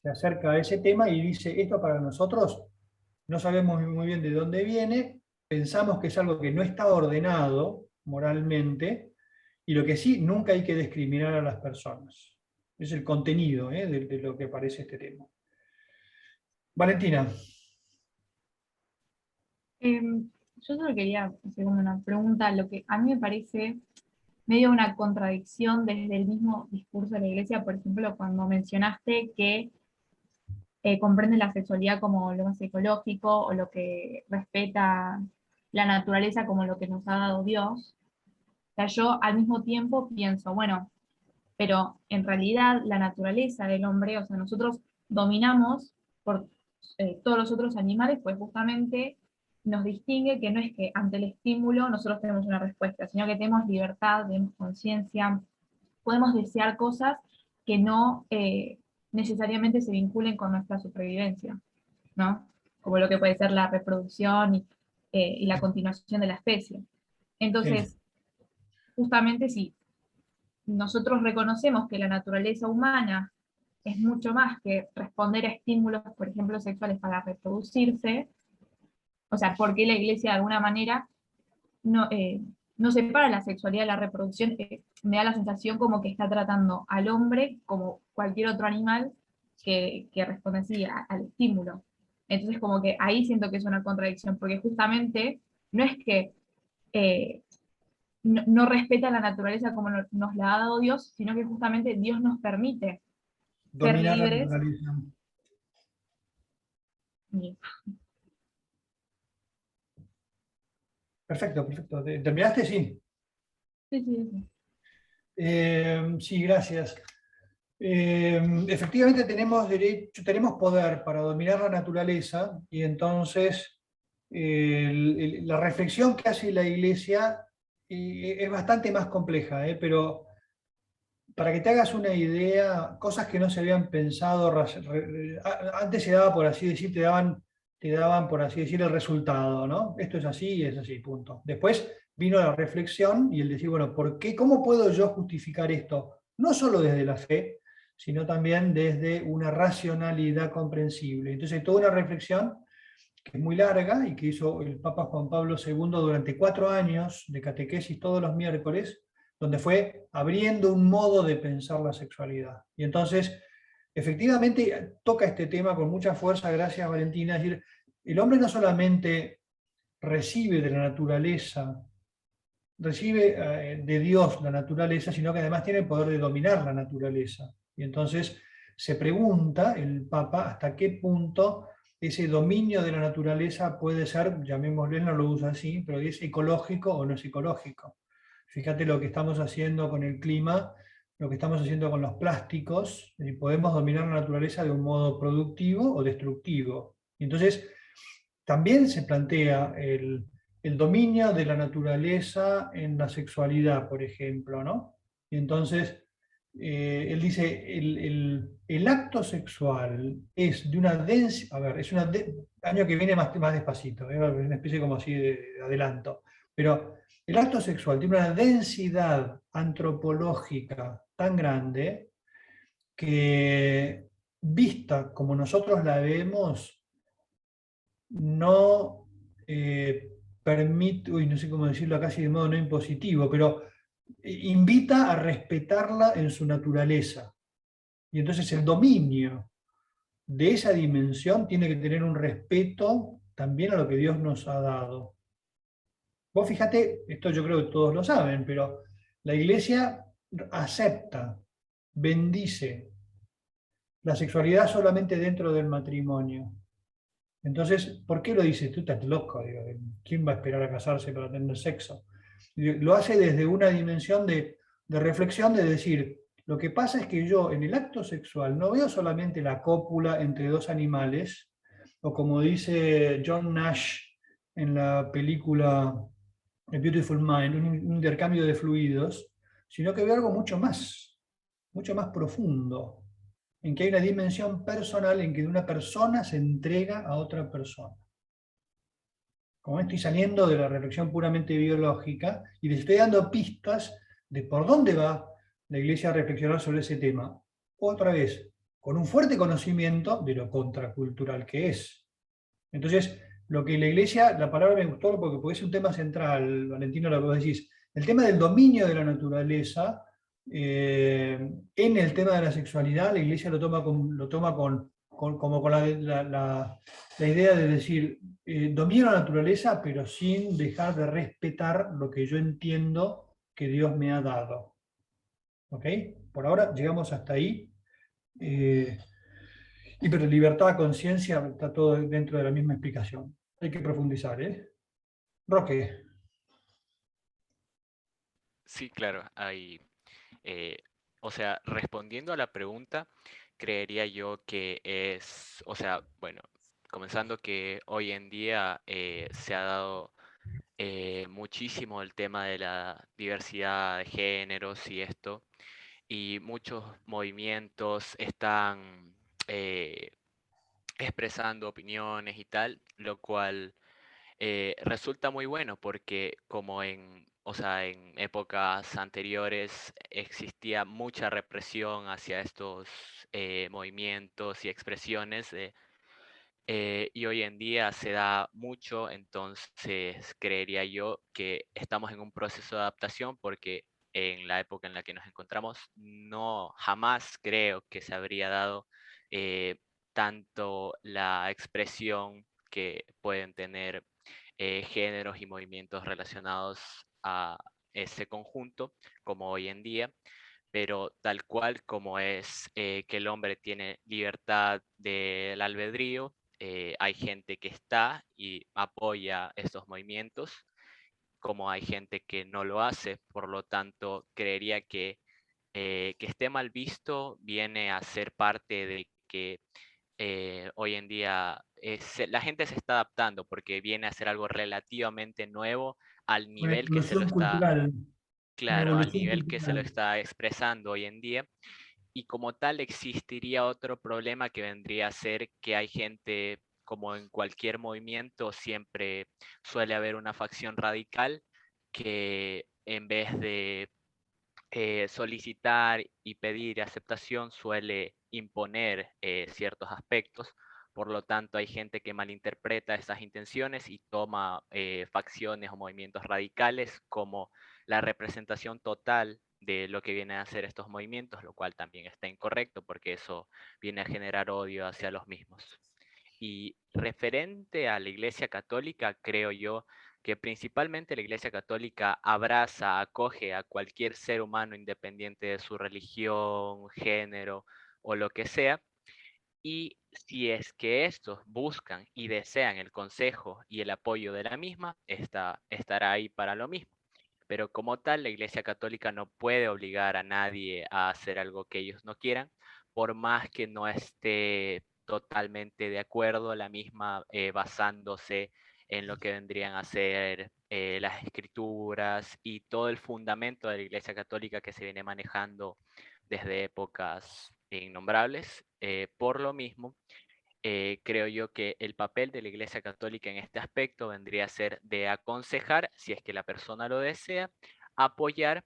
Speaker 1: se acerca a ese tema y dice, esto para nosotros no sabemos muy bien de dónde viene, pensamos que es algo que no está ordenado moralmente, y lo que sí, nunca hay que discriminar a las personas. Es el contenido de lo que aparece este tema. Valentina.
Speaker 6: Yo solo quería hacer una pregunta, lo que a mí me parece medio una contradicción desde el mismo discurso de la Iglesia, por ejemplo, cuando mencionaste que comprende la sexualidad como lo más ecológico o lo que respeta la naturaleza como lo que nos ha dado Dios. O sea, yo al mismo tiempo pienso, bueno, pero en realidad la naturaleza del hombre, o sea, nosotros dominamos por todos los otros animales, pues justamente nos distingue que no es que ante el estímulo nosotros tenemos una respuesta, sino que tenemos libertad, tenemos conciencia, podemos desear cosas que no necesariamente se vinculen con nuestra supervivencia, ¿no? Como lo que puede ser la reproducción y la continuación de la especie. Entonces, justamente si nosotros reconocemos que la naturaleza humana es mucho más que responder a estímulos, por ejemplo, sexuales para reproducirse, o sea, ¿por qué la Iglesia de alguna manera no separa la sexualidad de la reproducción? Me da la sensación como que está tratando al hombre como cualquier otro animal que responde así al estímulo. Entonces como que ahí siento que es una contradicción, porque justamente no es que no respeta la naturaleza como nos la ha dado Dios, sino que justamente Dios nos permite
Speaker 1: Dominar
Speaker 6: ser libres.
Speaker 1: la naturaleza.
Speaker 6: Bien.
Speaker 1: Perfecto, perfecto. ¿Terminaste? Sí.
Speaker 6: Sí.
Speaker 1: Sí, gracias. Efectivamente tenemos poder para dominar la naturaleza, y entonces la reflexión que hace la Iglesia es bastante más compleja, pero para que te hagas una idea, cosas que no se habían pensado, antes se daba por así decir, te daban por así decir el resultado, ¿no? Esto es así, punto. Después vino la reflexión y el decir, bueno, ¿por qué? ¿Cómo puedo yo justificar esto? No solo desde la fe, sino también desde una racionalidad comprensible. Entonces hay toda una reflexión que es muy larga y que hizo el Papa Juan Pablo II durante 4 años de catequesis todos los miércoles, donde fue abriendo un modo de pensar la sexualidad. Y entonces, efectivamente, toca este tema con mucha fuerza, gracias Valentina, es decir, el hombre no solamente recibe de la naturaleza, recibe de Dios la naturaleza, sino que además tiene el poder de dominar la naturaleza. Y entonces se pregunta el Papa hasta qué punto ese dominio de la naturaleza puede ser, llamémosle, no lo usa así, pero es ecológico o no es ecológico. Fíjate lo que estamos haciendo con el clima, lo que estamos haciendo con los plásticos, y podemos dominar la naturaleza de un modo productivo o destructivo. Y entonces también se plantea el dominio de la naturaleza en la sexualidad, por ejemplo, ¿no? Y entonces, él dice, el acto sexual es de una densidad, a ver, año que viene más despacito, una especie como así de adelanto, pero el acto sexual tiene una densidad antropológica tan grande que, vista como nosotros la vemos, no permite, uy, no sé cómo decirlo casi de modo no impositivo, pero invita a respetarla en su naturaleza. Y entonces el dominio de esa dimensión tiene que tener un respeto también a lo que Dios nos ha dado. Vos fíjate, esto yo creo que todos lo saben, pero la Iglesia acepta, bendice la sexualidad solamente dentro del matrimonio. Entonces, ¿por qué lo dices? Tú estás loco, digo, ¿quién va a esperar a casarse para tener sexo? Lo hace desde una dimensión de reflexión, de decir, lo que pasa es que yo en el acto sexual no veo solamente la cópula entre dos animales, o como dice John Nash en la película A Beautiful Mind, un intercambio de fluidos, sino que veo algo mucho más profundo, en que hay una dimensión personal en que una persona se entrega a otra persona. Como estoy saliendo de la reflexión puramente biológica y les estoy dando pistas de por dónde va la Iglesia a reflexionar sobre ese tema. Otra vez, con un fuerte conocimiento de lo contracultural que es. Entonces, lo que la Iglesia, la palabra me gustó porque es un tema central, Valentino, lo que vos decís, el tema del dominio de la naturaleza. En el tema de la sexualidad, la Iglesia lo toma como con la idea de decir, domino la naturaleza, pero sin dejar de respetar lo que yo entiendo que Dios me ha dado. ¿Ok? Por ahora llegamos hasta ahí. Y pero libertad, conciencia, está todo dentro de la misma explicación. Hay que profundizar, ¿eh? Roque.
Speaker 10: Sí, claro, hay, o sea, respondiendo a la pregunta, creería yo que es, o sea, bueno, comenzando que hoy en día se ha dado muchísimo el tema de la diversidad de géneros y esto, y muchos movimientos están expresando opiniones y tal, lo cual resulta muy bueno porque como o sea, en épocas anteriores existía mucha represión hacia estos movimientos y expresiones y hoy en día se da mucho, entonces creería yo que estamos en un proceso de adaptación porque en la época en la que nos encontramos no jamás creo que se habría dado tanto la expresión que pueden tener géneros y movimientos relacionados a ese conjunto como hoy en día, pero tal cual como es que el hombre tiene libertad del albedrío, hay gente que está y apoya estos movimientos, como hay gente que no lo hace, por lo tanto creería que esté mal visto viene a ser parte de que hoy en día la gente se está adaptando porque viene a ser algo relativamente nuevo al
Speaker 1: Una
Speaker 10: nivel que se lo
Speaker 1: explosión
Speaker 10: está,
Speaker 1: cultural.
Speaker 10: claro, al
Speaker 1: evolución
Speaker 10: nivel que se lo
Speaker 1: cultural.
Speaker 10: está expresando hoy en día. Y como tal existiría otro problema que vendría a ser que hay gente, como en cualquier movimiento, siempre suele haber una facción radical que en vez de solicitar y pedir aceptación suele imponer ciertos aspectos. Por lo tanto, hay gente que malinterpreta esas intenciones y toma facciones o movimientos radicales como la representación total de lo que vienen a hacer estos movimientos, lo cual también está incorrecto porque eso viene a generar odio hacia los mismos. Y referente a la Iglesia Católica, creo yo que principalmente la Iglesia Católica abraza, acoge a cualquier ser humano independiente de su religión, género o lo que sea. Y si es que estos buscan y desean el consejo y el apoyo de la misma, estará ahí para lo mismo. Pero como tal, la Iglesia Católica no puede obligar a nadie a hacer algo que ellos no quieran, por más que no esté totalmente de acuerdo la misma basándose en lo que vendrían a ser las escrituras y todo el fundamento de la Iglesia Católica que se viene manejando desde épocas innombrables. Por lo mismo, creo yo que el papel de la Iglesia Católica en este aspecto vendría a ser de aconsejar, si es que la persona lo desea, apoyar,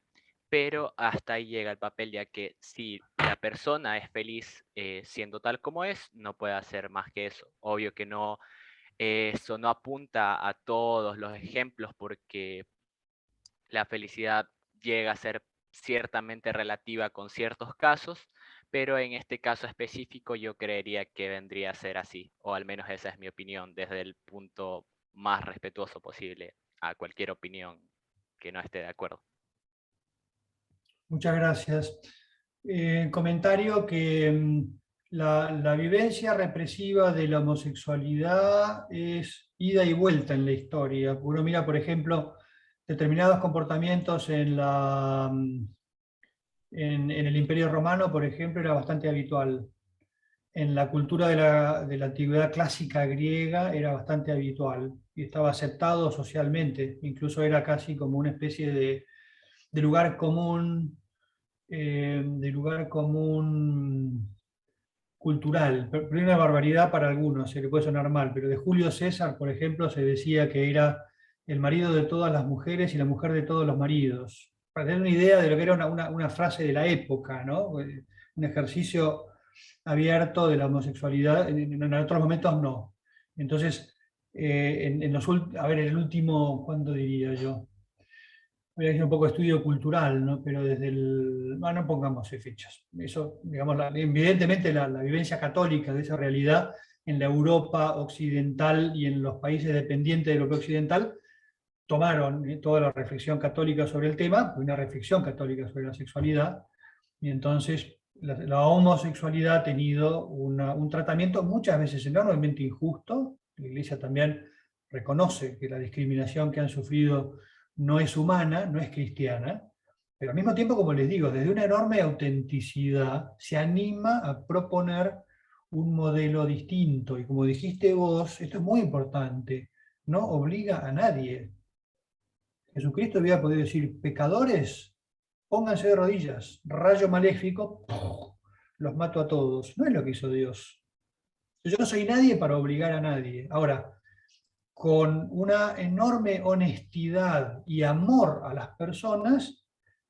Speaker 10: pero hasta ahí llega el papel, ya que si la persona es feliz siendo tal como es, no puede hacer más que eso. Obvio que no, eso no apunta a todos los ejemplos, porque la felicidad llega a ser ciertamente relativa con ciertos casos, pero en este caso específico yo creería que vendría a ser así, o al menos esa es mi opinión, desde el punto más respetuoso posible a cualquier opinión que no esté de acuerdo.
Speaker 1: Muchas gracias. Comentario que la vivencia represiva de la homosexualidad es ida y vuelta en la historia. Uno mira, por ejemplo, determinados comportamientos en el Imperio Romano, por ejemplo, era bastante habitual. En la cultura de la antigüedad clásica griega era bastante habitual y estaba aceptado socialmente. Incluso era casi como una especie de lugar común cultural, pero una barbaridad para algunos, se le puede sonar mal, pero de Julio César, por ejemplo, se decía que era el marido de todas las mujeres y la mujer de todos los maridos. Para tener una idea de lo que era una frase de la época, ¿no? Un ejercicio abierto de la homosexualidad, en otros momentos no. Entonces, en el último, ¿cuándo diría yo? Voy a decir un poco de estudio cultural, ¿no? Pero desde el... No pongamos fechas. Eso, digamos, evidentemente la vivencia católica de esa realidad en la Europa occidental y en los países dependientes de Europa occidental tomaron toda la reflexión católica sobre el tema, una reflexión católica sobre la sexualidad, y entonces la homosexualidad ha tenido un tratamiento muchas veces enormemente injusto. La Iglesia también reconoce que la discriminación que han sufrido no es humana, no es cristiana, pero al mismo tiempo, como les digo, desde una enorme autenticidad se anima a proponer un modelo distinto. Y como dijiste vos, esto es muy importante, no obliga a nadie. Jesucristo hubiera podido decir, pecadores, pónganse de rodillas, rayo maléfico, los mato a todos. No es lo que hizo Dios. Yo no soy nadie para obligar a nadie. Ahora, con una enorme honestidad y amor a las personas,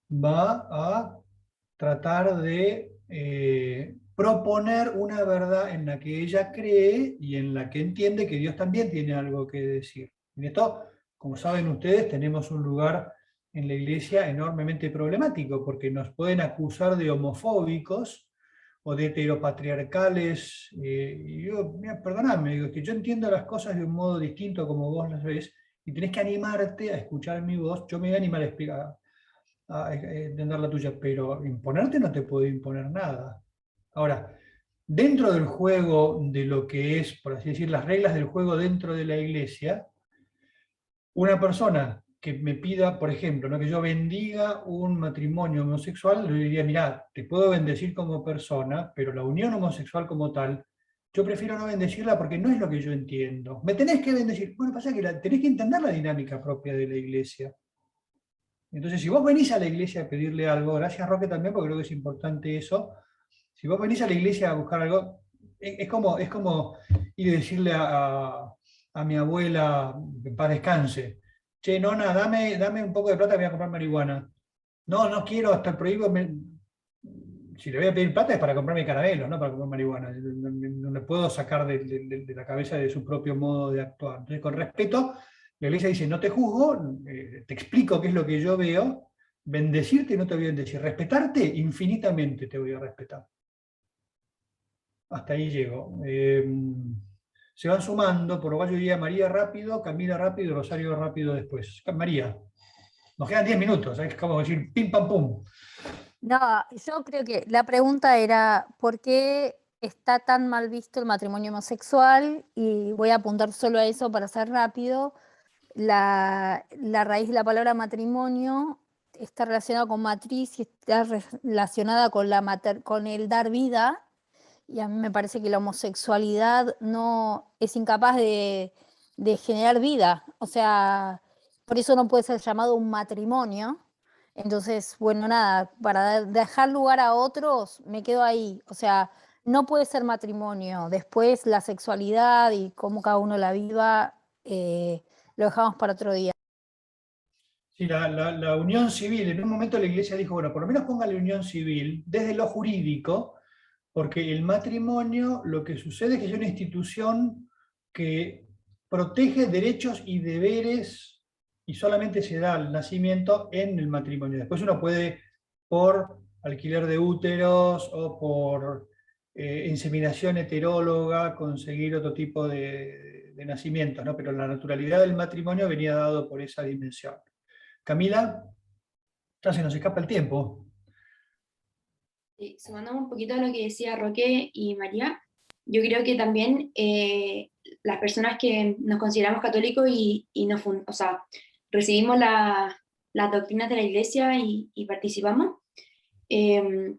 Speaker 1: va a tratar de proponer una verdad en la que ella cree y en la que entiende que Dios también tiene algo que decir. En esto, como saben ustedes, tenemos un lugar en la Iglesia enormemente problemático, porque nos pueden acusar de homofóbicos o de heteropatriarcales. Y yo, mira, perdóname, digo, es que yo entiendo las cosas de un modo distinto como vos las ves, y tenés que animarte a escuchar mi voz. Yo me voy a animar a explicar, a entender la tuya, pero imponerte no te puedo imponer nada. Ahora, dentro del juego de lo que es, por así decir, las reglas del juego dentro de la Iglesia, una persona que me pida, por ejemplo, ¿no? que yo bendiga un matrimonio homosexual, le diría, mira, te puedo bendecir como persona, pero la unión homosexual como tal, yo prefiero no bendecirla porque no es lo que yo entiendo. Me tenés que bendecir. Bueno, pasa que tenés que entender la dinámica propia de la Iglesia. Entonces, si vos venís a la iglesia a pedirle algo, gracias Roque también, porque creo que es importante eso, si vos venís a la iglesia a buscar algo, es como ir y decirle a mi abuela, en paz descanse, che, nona, dame un poco de plata, voy a comprar marihuana. No, no quiero, hasta prohíbo. Si le voy a pedir plata es para comprarme caramelos, no para comprar marihuana. No le puedo sacar de la cabeza de su propio modo de actuar. Entonces, con respeto, la iglesia dice, no te juzgo, te explico qué es lo que yo veo, bendecirte no te voy a bendecir, respetarte infinitamente te voy a respetar. Hasta ahí llego. Se van sumando, por lo cual yo diría María rápido, Camila rápido, Rosario rápido después. María, nos quedan 10 minutos, es como decir pim pam pum.
Speaker 5: No, yo creo que la pregunta era, ¿por qué está tan mal visto el matrimonio homosexual? Y voy a apuntar solo a eso para ser rápido. La raíz de la palabra matrimonio está relacionada con matriz y está relacionada con el dar vida. Y a mí me parece que la homosexualidad no es incapaz de generar vida. O sea, por eso no puede ser llamado un matrimonio. Entonces, bueno, nada, para dejar lugar a otros, me quedo ahí. O sea, no puede ser matrimonio. Después la sexualidad y cómo cada uno la viva, lo dejamos para otro día.
Speaker 1: Sí, la unión civil, en un momento la iglesia dijo, bueno, por lo menos ponga la unión civil desde lo jurídico, porque el matrimonio, lo que sucede es que es una institución que protege derechos y deberes y solamente se da el nacimiento en el matrimonio. Después uno puede, por alquiler de úteros o por inseminación heteróloga, conseguir otro tipo de nacimientos, ¿no? Pero la naturalidad del matrimonio venía dado por esa dimensión. Camila, ya se nos escapa el tiempo.
Speaker 8: Sí, sumando un poquito a lo que decía Roque y María, yo creo que también las personas que nos consideramos católicos y o sea, recibimos las doctrinas de la iglesia y participamos, creo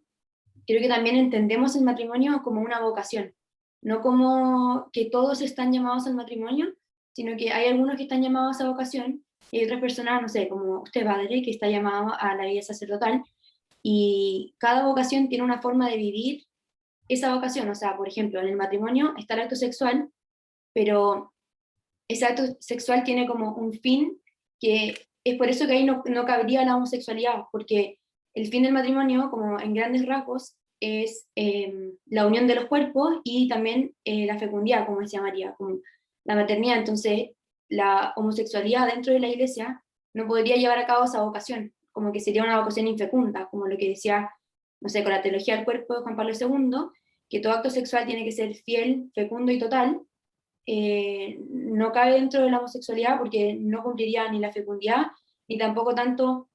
Speaker 8: que también entendemos el matrimonio como una vocación, no como que todos están llamados al matrimonio, sino que hay algunos que están llamados a esa vocación y hay otras personas, no sé, como usted, padre, que está llamado a la vida sacerdotal. Y cada vocación tiene una forma de vivir esa vocación. O sea, por ejemplo, en el matrimonio está el acto sexual, pero ese acto sexual tiene como un fin que es por eso que ahí no cabría la homosexualidad, porque el fin del matrimonio, como en grandes rasgos, es la unión de los cuerpos y también la fecundidad, como decía María, como la maternidad. Entonces, la homosexualidad dentro de la iglesia no podría llevar a cabo esa vocación, como que sería una vocación infecunda, como lo que decía, no sé, con la teología del cuerpo de Juan Pablo II, que todo acto sexual tiene que ser fiel, fecundo y total. No cabe dentro de la homosexualidad porque no cumpliría ni la fecundidad, ni tampoco tanto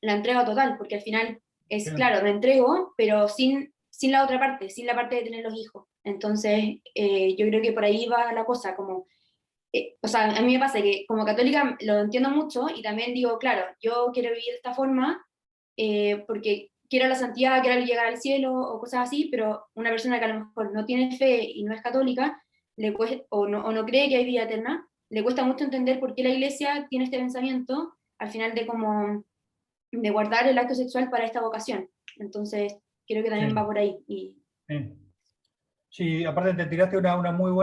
Speaker 8: la entrega total, porque al final es, claro, me entrego, pero sin la otra parte, sin la parte de tener los hijos. Entonces, yo creo que por ahí va la cosa, como o sea, a mí me pasa que como católica lo entiendo mucho y también digo, claro, yo quiero vivir de esta forma porque quiero la santidad, quiero llegar al cielo o cosas así, pero una persona que a lo mejor no tiene fe y no es católica le cuesta, o no cree que hay vida eterna, le cuesta mucho entender por qué la iglesia tiene este pensamiento al final de guardar el acto sexual para esta vocación. Entonces, creo que también va por ahí.
Speaker 1: Sí, aparte te tiraste un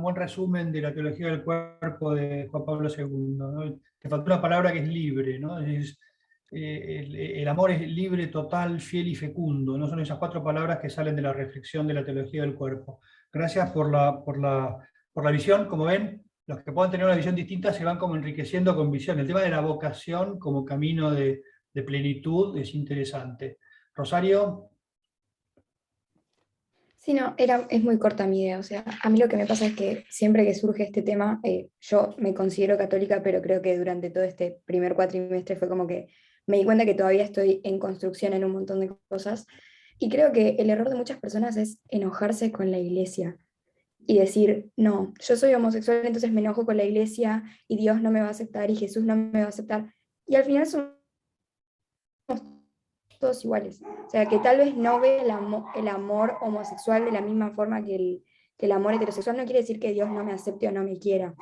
Speaker 1: buen resumen de la teología del cuerpo de Juan Pablo II, ¿no? Te faltó una palabra que es libre, ¿no? El amor es libre, total, fiel y fecundo, ¿no? Son esas 4 palabras que salen de la reflexión de la teología del cuerpo. Gracias por la visión. Como ven, los que puedan tener una visión distinta se van como enriqueciendo con visión. El tema de la vocación como camino de plenitud es interesante. Rosario.
Speaker 8: Sí, no, es muy corta mi idea. O sea, a mí lo que me pasa es que siempre que surge este tema, yo me considero católica, pero creo que durante todo este primer cuatrimestre fue como que me di cuenta que todavía estoy en construcción en un montón de cosas. Y creo que el error de muchas personas es enojarse con la iglesia y decir, no, yo soy homosexual, entonces me enojo con la iglesia y Dios no me va a aceptar y Jesús no me va a aceptar. Y al final somos todos iguales. O sea, que tal vez no ve el amor homosexual de la misma forma que el amor heterosexual, no quiere decir que Dios no me acepte o no me quiera.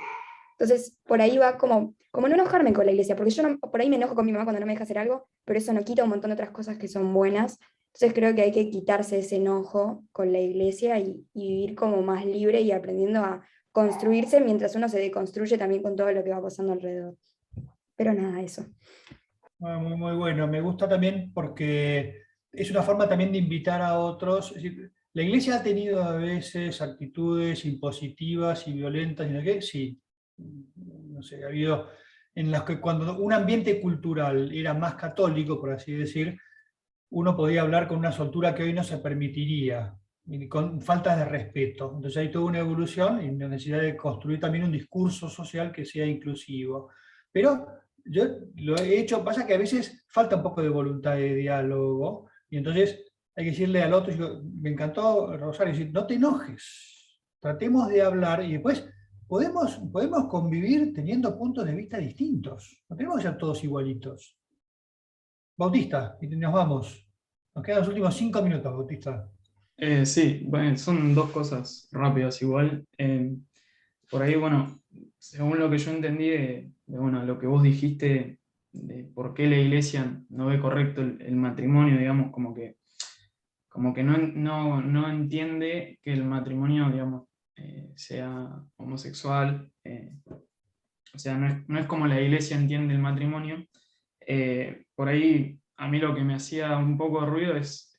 Speaker 8: Entonces, por ahí va como no enojarme con la iglesia, porque yo por ahí me enojo con mi mamá cuando no me deja hacer algo, pero eso no quita un montón de otras cosas que son buenas. Entonces creo que hay que quitarse ese enojo con la iglesia y vivir como más libre y aprendiendo a construirse mientras uno se deconstruye también con todo lo que va pasando alrededor. Pero nada, eso.
Speaker 1: Muy, muy bueno. Me gusta también porque es una forma también de invitar a otros. Es decir, la iglesia ha tenido a veces actitudes impositivas y violentas, y no sé qué, sí. No sé, ha habido en las que cuando un ambiente cultural era más católico, por así decir, uno podía hablar con una soltura que hoy no se permitiría, y con faltas de respeto. Entonces hay toda una evolución y una necesidad de construir también un discurso social que sea inclusivo. Pero yo lo he hecho, pasa que a veces falta un poco de voluntad de diálogo, y entonces hay que decirle al otro, me encantó Rosario, decir, no te enojes, tratemos de hablar y después podemos convivir teniendo puntos de vista distintos, no tenemos que ser todos igualitos. Bautista, y nos vamos. Nos quedan los últimos 5 minutos, Bautista.
Speaker 11: Sí, bueno, son dos cosas rápidas igual. Por ahí, bueno, según lo que yo entendí bueno, lo que vos dijiste de por qué la iglesia no ve correcto el matrimonio, digamos, como que no entiende que el matrimonio, digamos, sea homosexual. O sea, no es como la iglesia entiende el matrimonio. Por ahí, a mí lo que me hacía un poco de ruido es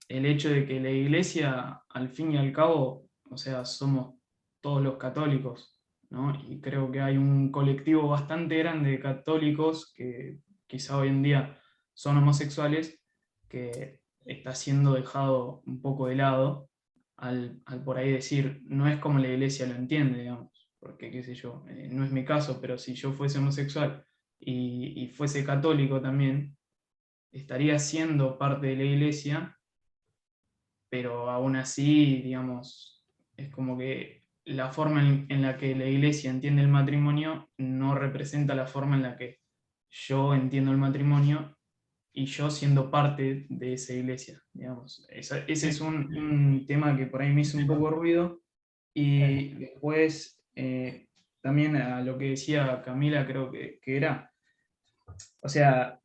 Speaker 11: el hecho de que la iglesia, al fin y al cabo, o sea, somos todos los católicos, ¿no? Y creo que hay un colectivo bastante grande de católicos que quizá hoy en día son homosexuales, que está siendo dejado un poco de lado al por ahí decir, no es como la iglesia lo entiende, digamos, porque qué sé yo, no es mi caso, pero si yo fuese homosexual y fuese católico también, estaría siendo parte de la iglesia, pero aún así, digamos, es como que la forma en la que la iglesia entiende el matrimonio no representa la forma en la que yo entiendo el matrimonio y yo siendo parte de esa iglesia, digamos. Ese es un tema que por ahí me hizo un poco ruido. Y después, también a lo que decía Camila, creo que era, o sea,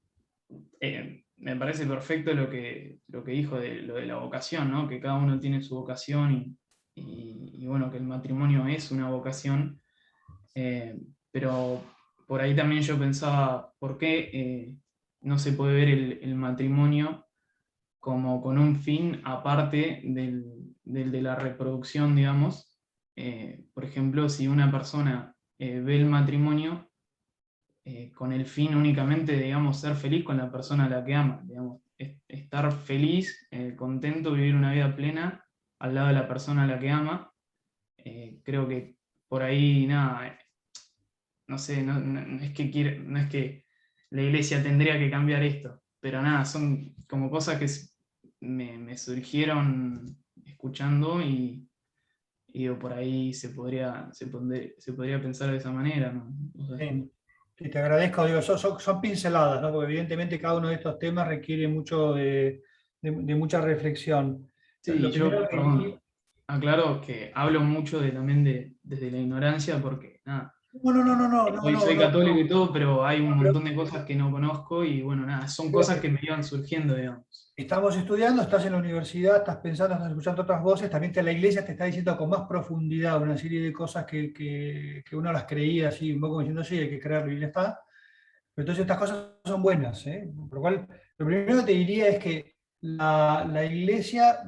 Speaker 11: me parece perfecto lo que dijo de lo de la vocación, ¿no? Que cada uno tiene su vocación y bueno, que el matrimonio es una vocación, pero por ahí también yo pensaba, ¿por qué no se puede ver el matrimonio como con un fin aparte del de la reproducción, digamos? Por ejemplo, si una persona ve el matrimonio con el fin únicamente, digamos, ser feliz con la persona a la que ama, digamos, estar feliz, contento, vivir una vida plena al lado de la persona a la que ama. Creo que por ahí, nada, no sé, no es que la iglesia tendría que cambiar esto, pero nada, son como cosas que me surgieron escuchando y digo, por ahí se podría pensar de esa manera, ¿no? O sea,
Speaker 1: Sí, sí, te agradezco, digo, son pinceladas, ¿no? Porque evidentemente cada uno de estos temas requiere mucho de mucha reflexión. Lo
Speaker 11: sí, yo,
Speaker 1: primero que
Speaker 11: perdón, aclaro que hablo mucho también desde la ignorancia porque, nada, soy católico y todo, pero hay un montón de cosas que no conozco y bueno, nada, son cosas que me iban surgiendo, digamos.
Speaker 1: Estamos estudiando, estás en la universidad, estás pensando, estás escuchando otras voces, también la iglesia te está diciendo con más profundidad una serie de cosas que uno las creía así, un poco diciendo, sí, hay que creerlo y ya está. Pero entonces estas cosas son buenas, ¿eh? Por lo cual, lo primero que te diría es que la iglesia,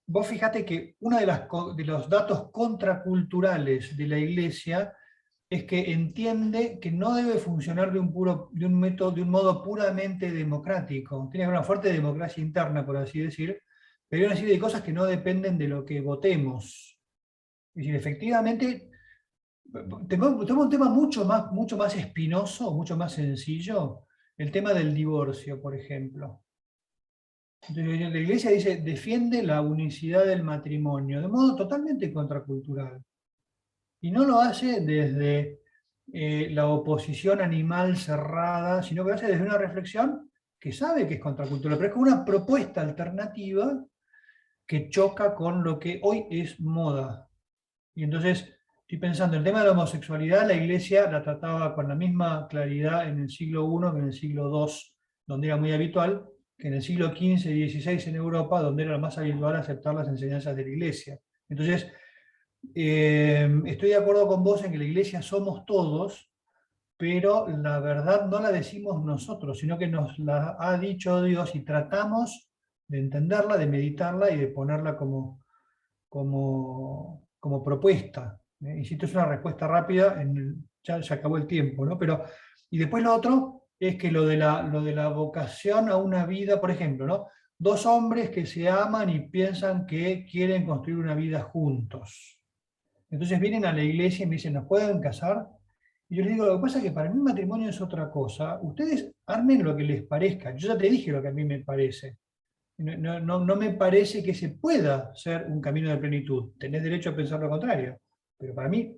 Speaker 1: vos fíjate que uno de los datos contraculturales de la iglesia es que entiende que no debe funcionar de un modo puramente democrático. Tiene que haber una fuerte democracia interna, por así decir, pero hay una serie de cosas que no dependen de lo que votemos. Es decir, efectivamente, tenemos un tema mucho más espinoso, mucho más sencillo, el tema del divorcio, por ejemplo. Entonces, la iglesia dice, defiende la unicidad del matrimonio, de modo totalmente contracultural. Y no lo hace desde la oposición animal cerrada, sino que lo hace desde una reflexión que sabe que es contracultural, pero es como una propuesta alternativa que choca con lo que hoy es moda. Y entonces Estoy pensando, el tema de la homosexualidad, la Iglesia la trataba con la misma claridad en el siglo I que en el siglo II, donde era muy habitual, que en el siglo XV y XVI en Europa, donde era más habitual aceptar las enseñanzas de la Iglesia. Entonces, estoy de acuerdo con vos en que la Iglesia somos todos, pero la verdad no la decimos nosotros, sino que nos la ha dicho Dios y tratamos de entenderla, de meditarla y de ponerla como propuesta. Y si esto es una respuesta rápida, ya se acabó el tiempo, ¿no? Pero, y después lo otro es que lo de la vocación a una vida, por ejemplo, ¿no? Dos hombres que se aman y piensan que quieren construir una vida juntos. Entonces vienen a la iglesia y me dicen, ¿nos pueden casar? Y yo les digo, lo que pasa es que para mí matrimonio es otra cosa. Ustedes armen lo que les parezca. Yo ya te dije lo que a mí me parece. No me parece que se pueda ser un camino de plenitud. Tenés derecho a pensar lo contrario. Pero para mí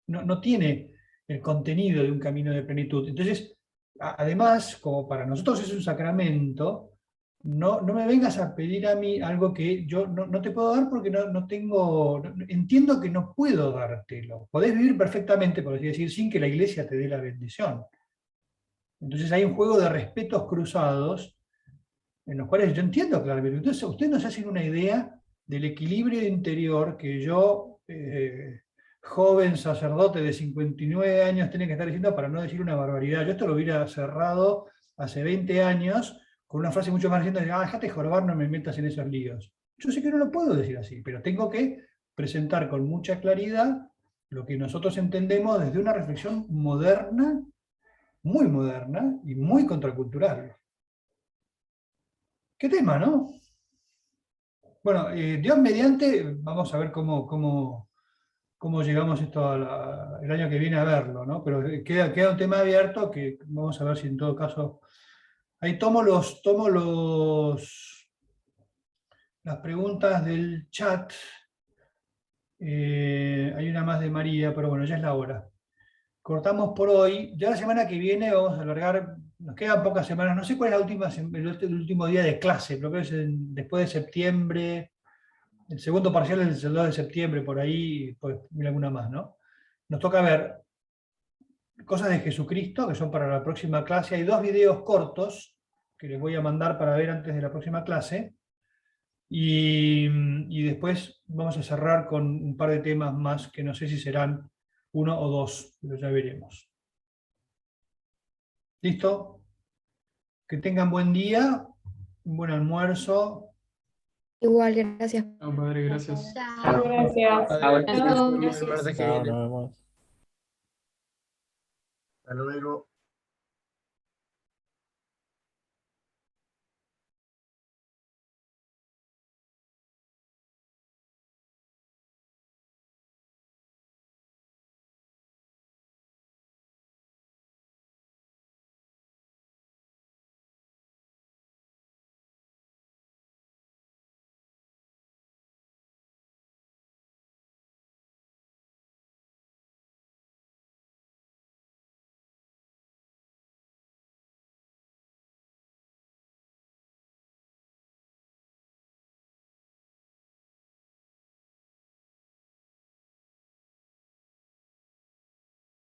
Speaker 1: no tiene el contenido de un camino de plenitud. Entonces, además, como para nosotros es un sacramento, no me vengas a pedir a mí algo que yo no te puedo dar porque no tengo, entiendo que no puedo dártelo. Podés vivir perfectamente, por así decir, sin que la iglesia te dé la bendición. Entonces hay un juego de respetos cruzados en los cuales yo entiendo claramente. Entonces ustedes no se hacen una idea del equilibrio interior que yo, joven sacerdote de 59 años, tenía que estar diciendo para no decir una barbaridad. Yo esto lo hubiera cerrado hace 20 años con una frase mucho más reciente, déjate jorobar, no me metas en esos líos. Yo sé que no lo puedo decir así, pero tengo que presentar con mucha claridad lo que nosotros entendemos desde una reflexión moderna y muy contracultural. ¿Qué tema, no? Bueno, Dios mediante, vamos a ver cómo llegamos esto el año que viene a verlo, ¿no? Pero queda un tema abierto que vamos a ver si en todo caso... Ahí tomo las preguntas del chat. Hay una más de María, pero bueno, ya es la hora. Cortamos por hoy. Ya la semana que viene vamos a alargar, nos quedan pocas semanas, no sé cuál es el último día de clase, pero creo que es después de septiembre, el segundo parcial es el 2 de septiembre, por ahí, pues mira alguna más, ¿no? Nos toca ver cosas de Jesucristo, que son para la próxima clase. Hay 2 videos cortos que les voy a mandar para ver antes de la próxima clase. Y después vamos a cerrar con un par de temas más que no sé si serán 1 o 2, pero ya veremos. ¿Listo? Que tengan buen día, un buen almuerzo.
Speaker 8: Igual, gracias.
Speaker 11: No, padre, gracias.
Speaker 9: Gracias.
Speaker 2: Nos vemos el martes que
Speaker 7: Chao,
Speaker 2: viene.
Speaker 7: nos vemos. Hasta luego.